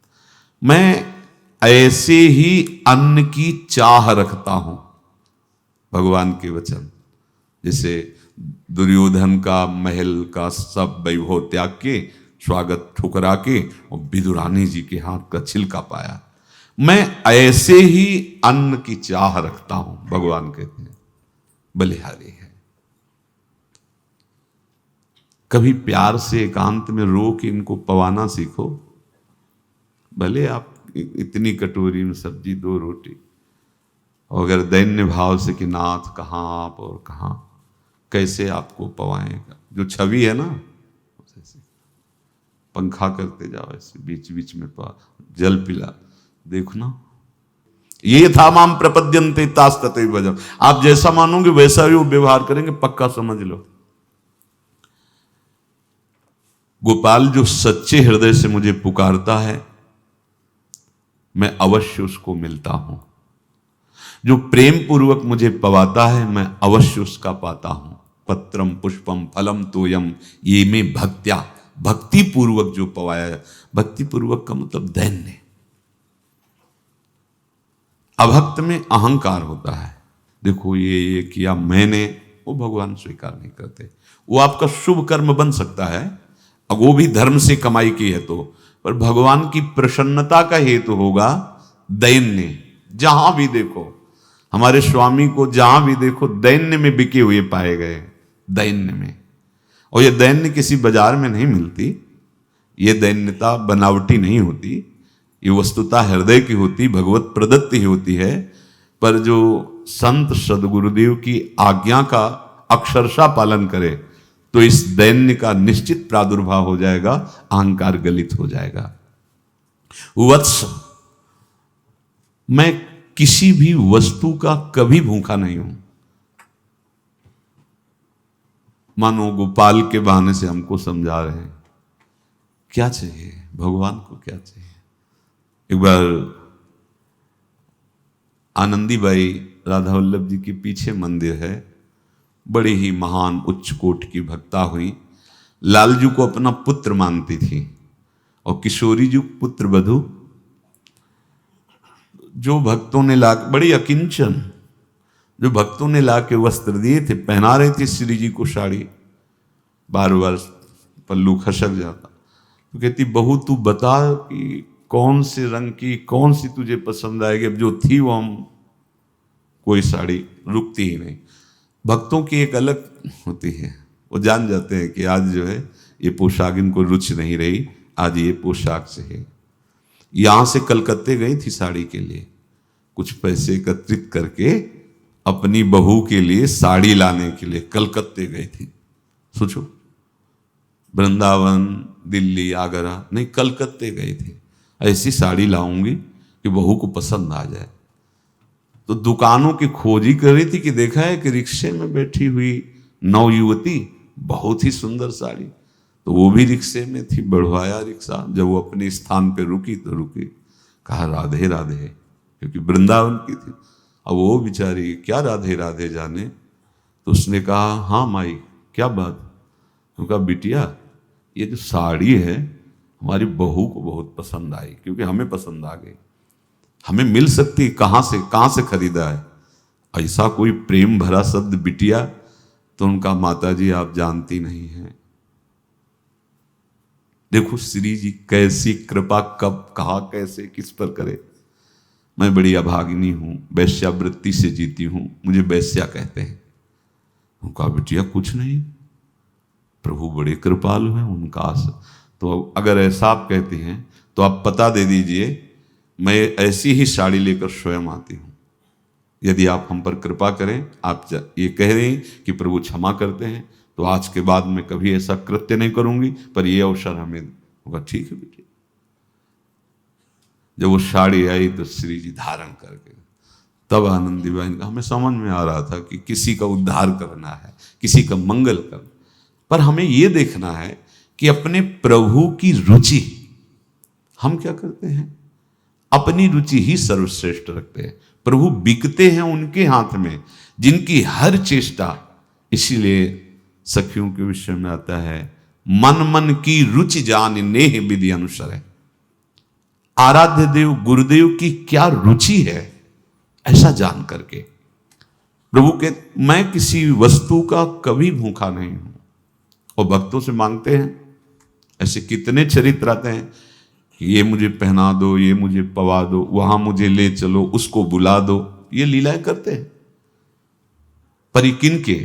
मैं ऐसे ही अन्न की चाह रखता हूं। भगवान के वचन। जैसे दुर्योधन का महल का सब वैभव त्याग के, स्वागत ठुकरा के और विदुरानी जी के हाथ का छिलका पाया। मैं ऐसे ही अन्न की चाह रखता हूं, भगवान कहते हैं। बलिहारी है। कभी प्यार से एकांत में रो के इनको पवाना सीखो। भले आप इतनी कटोरी में सब्जी, 2 रोटी, और अगर दैन्य भाव से कि नाथ कहाँ आप और कहाँ, कैसे आपको पवाएगा। जो छवि है ना, ऐसे पंखा करते जाओ, ऐसे बीच बीच में जल पिला, देखो ना। ये था माम प्रपद्यन्ते तास्तते भजम। आप जैसा मानोगे वैसा ही वो व्यवहार करेंगे, पक्का समझ लो। गोपाल, जो सच्चे हृदय से मुझे पुकारता है, मैं अवश्य उसको मिलता हूं। जो प्रेम पूर्वक मुझे पवाता है, मैं अवश्य उसका पाता हूं। पत्रम पुष्पम फलम तोयम ये में भक्त्या, भक्ति पूर्वक जो पवाया। भक्ति पूर्वक का मतलब दैन्य। अभक्त में अहंकार होता है। देखो ये किया मैंने, वो भगवान स्वीकार नहीं करते। वो आपका शुभ कर्म बन सकता है, अब वो भी धर्म से कमाई की है तो, पर भगवान की प्रसन्नता का हेतु होगा दैन्य। जहां भी देखो, हमारे स्वामी को जहां भी देखो दैन्य में बिके हुए पाए गए, दैन्य में। और ये दैन्य किसी बाजार में नहीं मिलती, ये दैन्यता बनावटी नहीं होती, ये वस्तुता हृदय की होती, भगवत प्रदत्त ही होती है। पर जो संत सदगुरुदेव की आज्ञा का अक्षरशः पालन करे, तो इस दैन्य का निश्चित प्रादुर्भाव हो जाएगा, अहंकार गलित हो जाएगा। वत्स, मैं किसी भी वस्तु का कभी भूखा नहीं हूं। मानो गोपाल के बहाने से हमको समझा रहे हैं क्या चाहिए, भगवान को क्या चाहिए। एक बार आनंदीबाई राधा वल्लभ जी के पीछे मंदिर है, बड़ी ही महान उच्च कोट की भक्ता हुई। लालजू को अपना पुत्र मानती थी, और किशोरी जी पुत्र वधू। जो भक्तों ने ला, बड़ी अकिंचन, जो भक्तों ने ला के वस्त्र दिए थे, पहना रही थी श्री जी को साड़ी, बार बार पल्लू खसक जाता। तो कहती बहू तू बता कि कौन से रंग की, कौन सी तुझे पसंद आएगी। अब जो थी वो हम, कोई साड़ी रुकती ही नहीं। भक्तों की एक अलग होती है, वो जान जाते हैं कि आज जो है ये पोशाक इनको रुचि नहीं रही, आज ये पोशाक से है। यहां से कलकत्ते गई थी साड़ी के लिए, कुछ पैसे एकत्रित करके अपनी बहू के लिए साड़ी लाने के लिए कलकत्ते गई थी। सोचो, वृंदावन, दिल्ली, आगरा नहीं, कलकत्ते गए थे। ऐसी साड़ी लाऊंगी कि बहू को पसंद आ जाए। तो दुकानों की खोजी कर रही थी कि देखा है कि रिक्शे में बैठी हुई नवयुवती, बहुत ही सुंदर साड़ी, तो वो भी रिक्शे में थी। बढ़वाया रिक्शा, जब वो अपने स्थान पे रुकी तो रुकी, कहा राधे राधे, क्योंकि वृंदावन की थी। अब वो बेचारी क्या राधे राधे जाने, तो उसने कहा हाँ माई क्या बात। उनका बिटिया ये जो साड़ी है हमारी बहू को बहुत पसंद आई, क्योंकि हमें पसंद आ गई, हमें मिल सकती, कहाँ से खरीदा है। ऐसा कोई प्रेम भरा शब्द बिटिया, तो उनका माता जी आप जानती नहीं हैं। देखो श्री जी कैसी कृपा, कब कहा कैसे किस पर करे। मैं बड़ी अभागिनी हूं, वैश्यावृत्ति से जीती हूं, मुझे वैश्या कहते हैं। उनका बिटिया कुछ नहीं, प्रभु बड़े कृपालु हैं, उनका। तो अगर ऐसा आप कहती हैं तो आप पता दे दीजिए, मैं ऐसी ही साड़ी लेकर स्वयं आती हूं। यदि आप हम पर कृपा करें, आप ये कह रही कि प्रभु क्षमा करते हैं, तो आज के बाद मैं कभी ऐसा कृत्य नहीं करूंगी, पर ये अवसर हमें होगा। ठीक है बेटी। जब वो साड़ी आई तो श्री जी धारण करके तब आनंदीबाई ने कहा, हमें समझ में आ रहा था कि किसी का उद्धार करना है, किसी का मंगल करना, पर हमें यह देखना है कि अपने प्रभु की रुचि, हम क्या करते हैं, अपनी रुचि ही सर्वश्रेष्ठ रखते हैं। प्रभु बिकते हैं उनके हाथ में जिनकी हर चेष्टा, इसीलिए सखियों के विषय में आता है, मन मन की रुचि जान नेह विधि अनुसार है। आराध्य देव गुरुदेव की क्या रुचि है, ऐसा जान करके प्रभु के, मैं किसी वस्तु का कभी भूखा नहीं हूं। और भक्तों से मांगते हैं, ऐसे कितने चरित्र आते हैं कि ये मुझे पहना दो, ये मुझे पवा दो, वहां मुझे ले चलो, उसको बुला दो, ये लीलाएं करते हैं। पर ये किनके,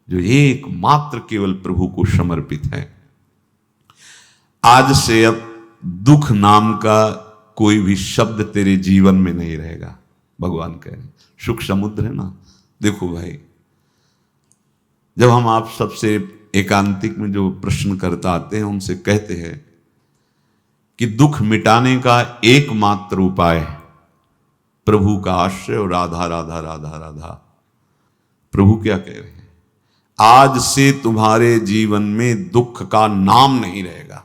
जो एकमात्र केवल प्रभु को समर्पित है। आज से अब दुख नाम का कोई भी शब्द तेरे जीवन में नहीं रहेगा, भगवान कह रहे हैं। सुख समुद्र है ना। देखो भाई, जब हम आप सबसे एकांतिक में जो प्रश्नकर्ता आते हैं, उनसे कहते हैं कि दुख मिटाने का एकमात्र उपाय प्रभु का आश्रय और राधा राधा राधा राधा। प्रभु क्या कह रहे हैं, आज से तुम्हारे जीवन में दुख का नाम नहीं रहेगा।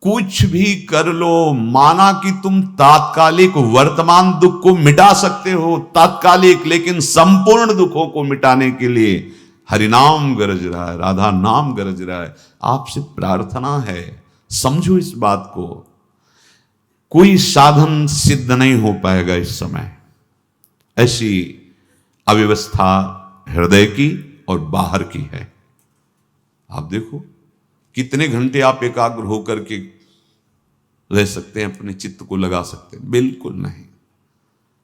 कुछ भी कर लो, माना कि तुम तात्कालिक वर्तमान दुख को मिटा सकते हो, तात्कालिक, लेकिन संपूर्ण दुखों को मिटाने के लिए हरिनाम गरज रहा है, राधा नाम गरज रहा है। आपसे प्रार्थना है, समझो इस बात को। कोई साधन सिद्ध नहीं हो पाएगा इस समय। ऐसी अव्यवस्था हृदय की और बाहर की है। आप देखो कितने घंटे आप एकाग्र होकर के रह सकते हैं, अपने चित्त को लगा सकते हैं? बिल्कुल नहीं।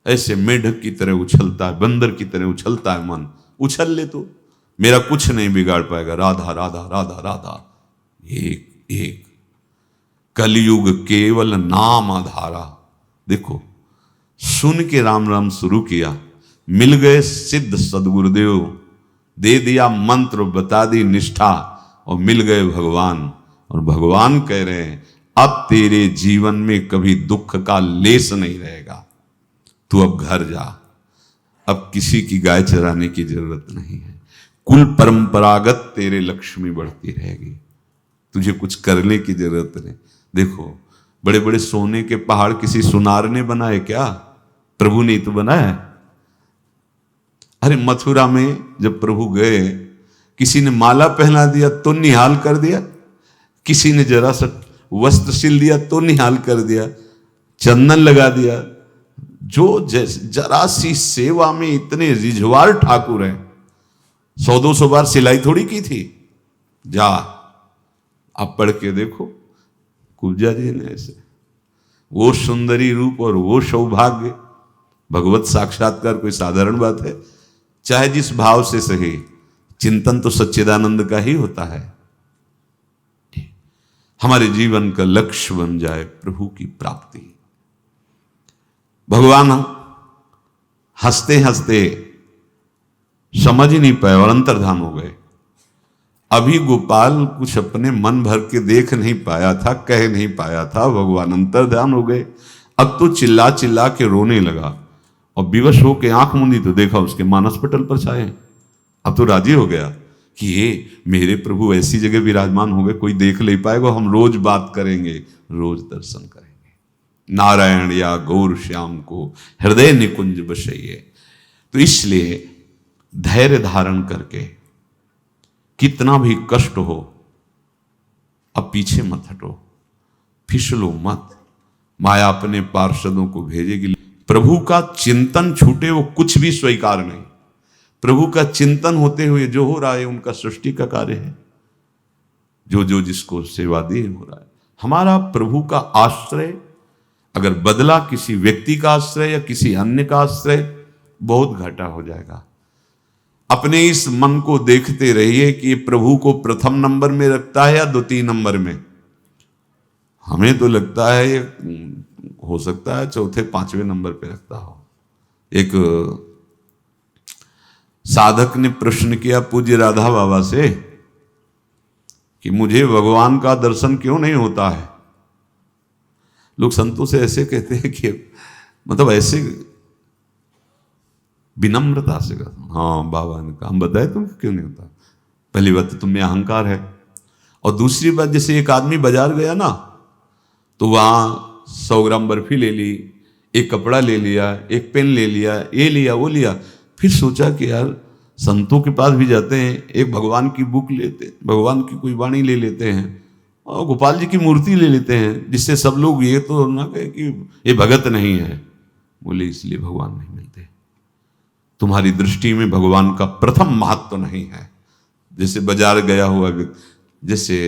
ऐसे मेढक की तरह उछलता है, बंदर की तरह उछलता है मन। उछल ले तो मेरा कुछ नहीं बिगाड़ पाएगा। राधा राधा राधा राधा, एक एक। कलयुग केवल नाम आधारा। देखो, सुन के राम राम शुरू किया, मिल गए सिद्ध सदगुरुदेव, दे दिया मंत्र, बता दी निष्ठा, और मिल गए भगवान। और भगवान कह रहे हैं, अब तेरे जीवन में कभी दुख का लेस नहीं रहेगा। तू अब घर जा, अब किसी की गाय चराने की जरूरत नहीं है। कुल परंपरागत तेरे लक्ष्मी बढ़ती रहेगी, तुझे कुछ करने की जरूरत नहीं। देखो, बड़े बड़े सोने के पहाड़ किसी सुनार ने बनाए क्या? प्रभु ने तो बनाया। अरे मथुरा में जब प्रभु गए, किसी ने माला पहना दिया तो निहाल कर दिया, किसी ने जरा सा वस्त्र सिल दिया तो निहाल कर दिया, चंदन लगा दिया। जो जरा सी सेवा में इतने रिझवार ठाकुर हैं, 100-200 बार सिलाई थोड़ी की थी। जा, आप पढ़ के देखो, कुब्जा जी ने ऐसे, वो सुंदरी रूप और वो सौभाग्य। भगवत साक्षात्कार कोई साधारण बात है? चाहे जिस भाव से सही, चिंतन तो सच्चिदानंद का ही होता है। हमारे जीवन का लक्ष्य बन जाए प्रभु की प्राप्ति। भगवान हंसते हंसते समझ ही नहीं पाए और अंतर्धान हो गए। अभी गोपाल कुछ अपने मन भर के देख नहीं पाया था, कह नहीं पाया था, भगवान अंतर्धान हो गए। अब तो चिल्ला चिल्ला के रोने लगा और विवश होके आंख मूंदी तो देखा उसके मानस पटल पर छाए। अब तो राजी हो गया कि ये मेरे प्रभु ऐसी जगह विराजमान हो गए, कोई देख नहीं पाएगा, हम रोज बात करेंगे, रोज दर्शन करेंगे। नारायण या गौर श्याम को हृदय निकुंज बसइए। तो इसलिए धैर्य धारण करके, कितना भी कष्ट हो, अब पीछे मत हटो, फिसलो मत। माया अपने पार्षदों को भेजेगी। प्रभु का चिंतन छूटे वो कुछ भी स्वीकार नहीं। प्रभु का चिंतन होते हुए जो हो रहा है उनका सृष्टि का कार्य है। जो जो जिसको सेवा दी हो रहा है। हमारा प्रभु का आश्रय अगर बदला किसी व्यक्ति का आश्रय या किसी अन्य का आश्रय, बहुत घाटा हो जाएगा। अपने इस मन को देखते रहिए कि प्रभु को प्रथम नंबर में रखता है या द्वितीय नंबर में। हमें तो लगता है ये हो सकता है चौथे पांचवें नंबर पे रखता हो। एक साधक ने प्रश्न किया पूज्य राधा बाबा से कि मुझे भगवान का दर्शन क्यों नहीं होता है। लोग संतों से ऐसे कहते हैं कि मतलब ऐसे विनम्रता से कहा। हाँ बाबा ने कहा, हम बताए तुमको क्यों नहीं होता। पहली बात तो तुम में अहंकार है, और दूसरी बात जैसे एक आदमी बाजार गया ना, तो वहां 100 ग्राम बर्फी ले ली, एक कपड़ा ले लिया, एक पेन ले लिया, ये लिया वो लिया, फिर सोचा कि यार संतों के पास भी जाते हैं, एक भगवान की बुक लेते, भगवान की कोई वाणी ले लेते हैं, और गोपाल जी की मूर्ति ले लेते हैं, जिससे सब लोग ये तो ना कहे कि ये भगत नहीं है। बोले इसलिए भगवान नहीं मिलते, तुम्हारी दृष्टि में भगवान का प्रथम महत्व तो नहीं है। जैसे बाजार गया हुआ, जैसे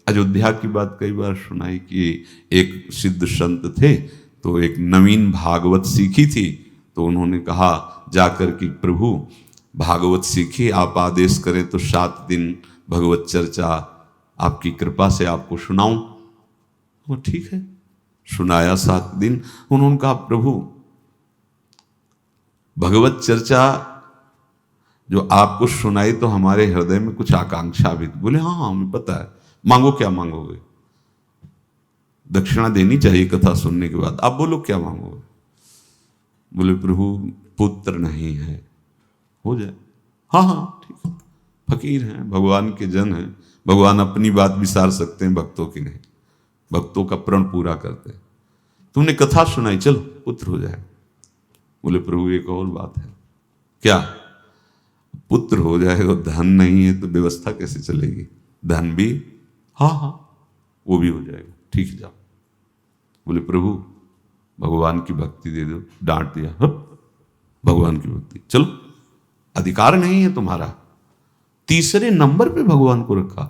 अयोध्या की बात कई बार सुनाई कि एक सिद्ध संत थे, तो एक नवीन भागवत सीखी थी, तो उन्होंने कहा जाकर कि प्रभु भागवत सीखी, आप आदेश करें तो 7 दिन भगवत चर्चा आपकी कृपा से आपको सुनाऊं। वो ठीक है, सुनाया 7 दिन। उन्होंने कहा प्रभु भगवत चर्चा जो आपको सुनाई तो हमारे हृदय में कुछ आकांक्षा भी थी। बोले हाँ हाँ हमें पता है, मांगो क्या मांगोगे। दक्षिणा देनी चाहिए कथा सुनने के बाद, आप बोलो क्या मांगोगे। बोले प्रभु पुत्र नहीं है, हो जाए। हाँ हाँ ठीक है, फकीर हैं, भगवान के जन हैं, भगवान अपनी बात विसार सकते हैं, भक्तों की नहीं, भक्तों का प्रण पूरा करते हैं। तुमने कथा सुनाई, चलो पुत्र हो जाए। बोले प्रभु एक और बात है। क्या? पुत्र हो जाएगा, धन नहीं है तो व्यवस्था कैसे चलेगी? धन भी? हाँ हाँ वो भी हो जाएगा, ठीक है जाओ। बोले प्रभु भगवान की भक्ति दे दो। डांट दिया, भगवान की भक्ति, चलो अधिकार नहीं है तुम्हारा। तीसरे नंबर पे भगवान को रखा,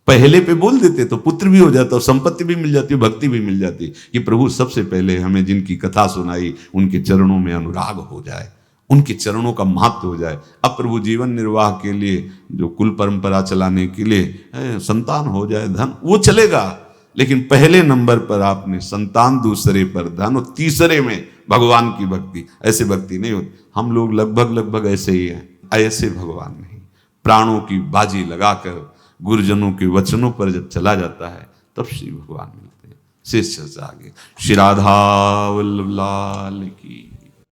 पहले पे बोल देते तो पुत्र भी हो जाता और संपत्ति भी मिल जाती, भक्ति भी मिल जाती, कि प्रभु सबसे पहले हमें जिनकी कथा सुनाई उनके चरणों में अनुराग हो जाए, उनके चरणों का महत्व हो जाए। अब प्रभु जीवन निर्वाह के लिए, जो कुल परंपरा चलाने के लिए संतान हो जाए, धन वो चलेगा, लेकिन पहले नंबर पर आपने संतान, दूसरे पर धन, और तीसरे में भगवान की भक्ति। ऐसे भक्ति नहीं होती। हम लोग लगभग ऐसे ही हैं। ऐसे भगवान नहीं, प्राणों की बाजी लगाकर गुरुजनों के वचनों पर जब चला जाता है तब श्री भगवान मिलते हैं। शेष चर्चा आगे। श्री राधा वल्लभ लाल की।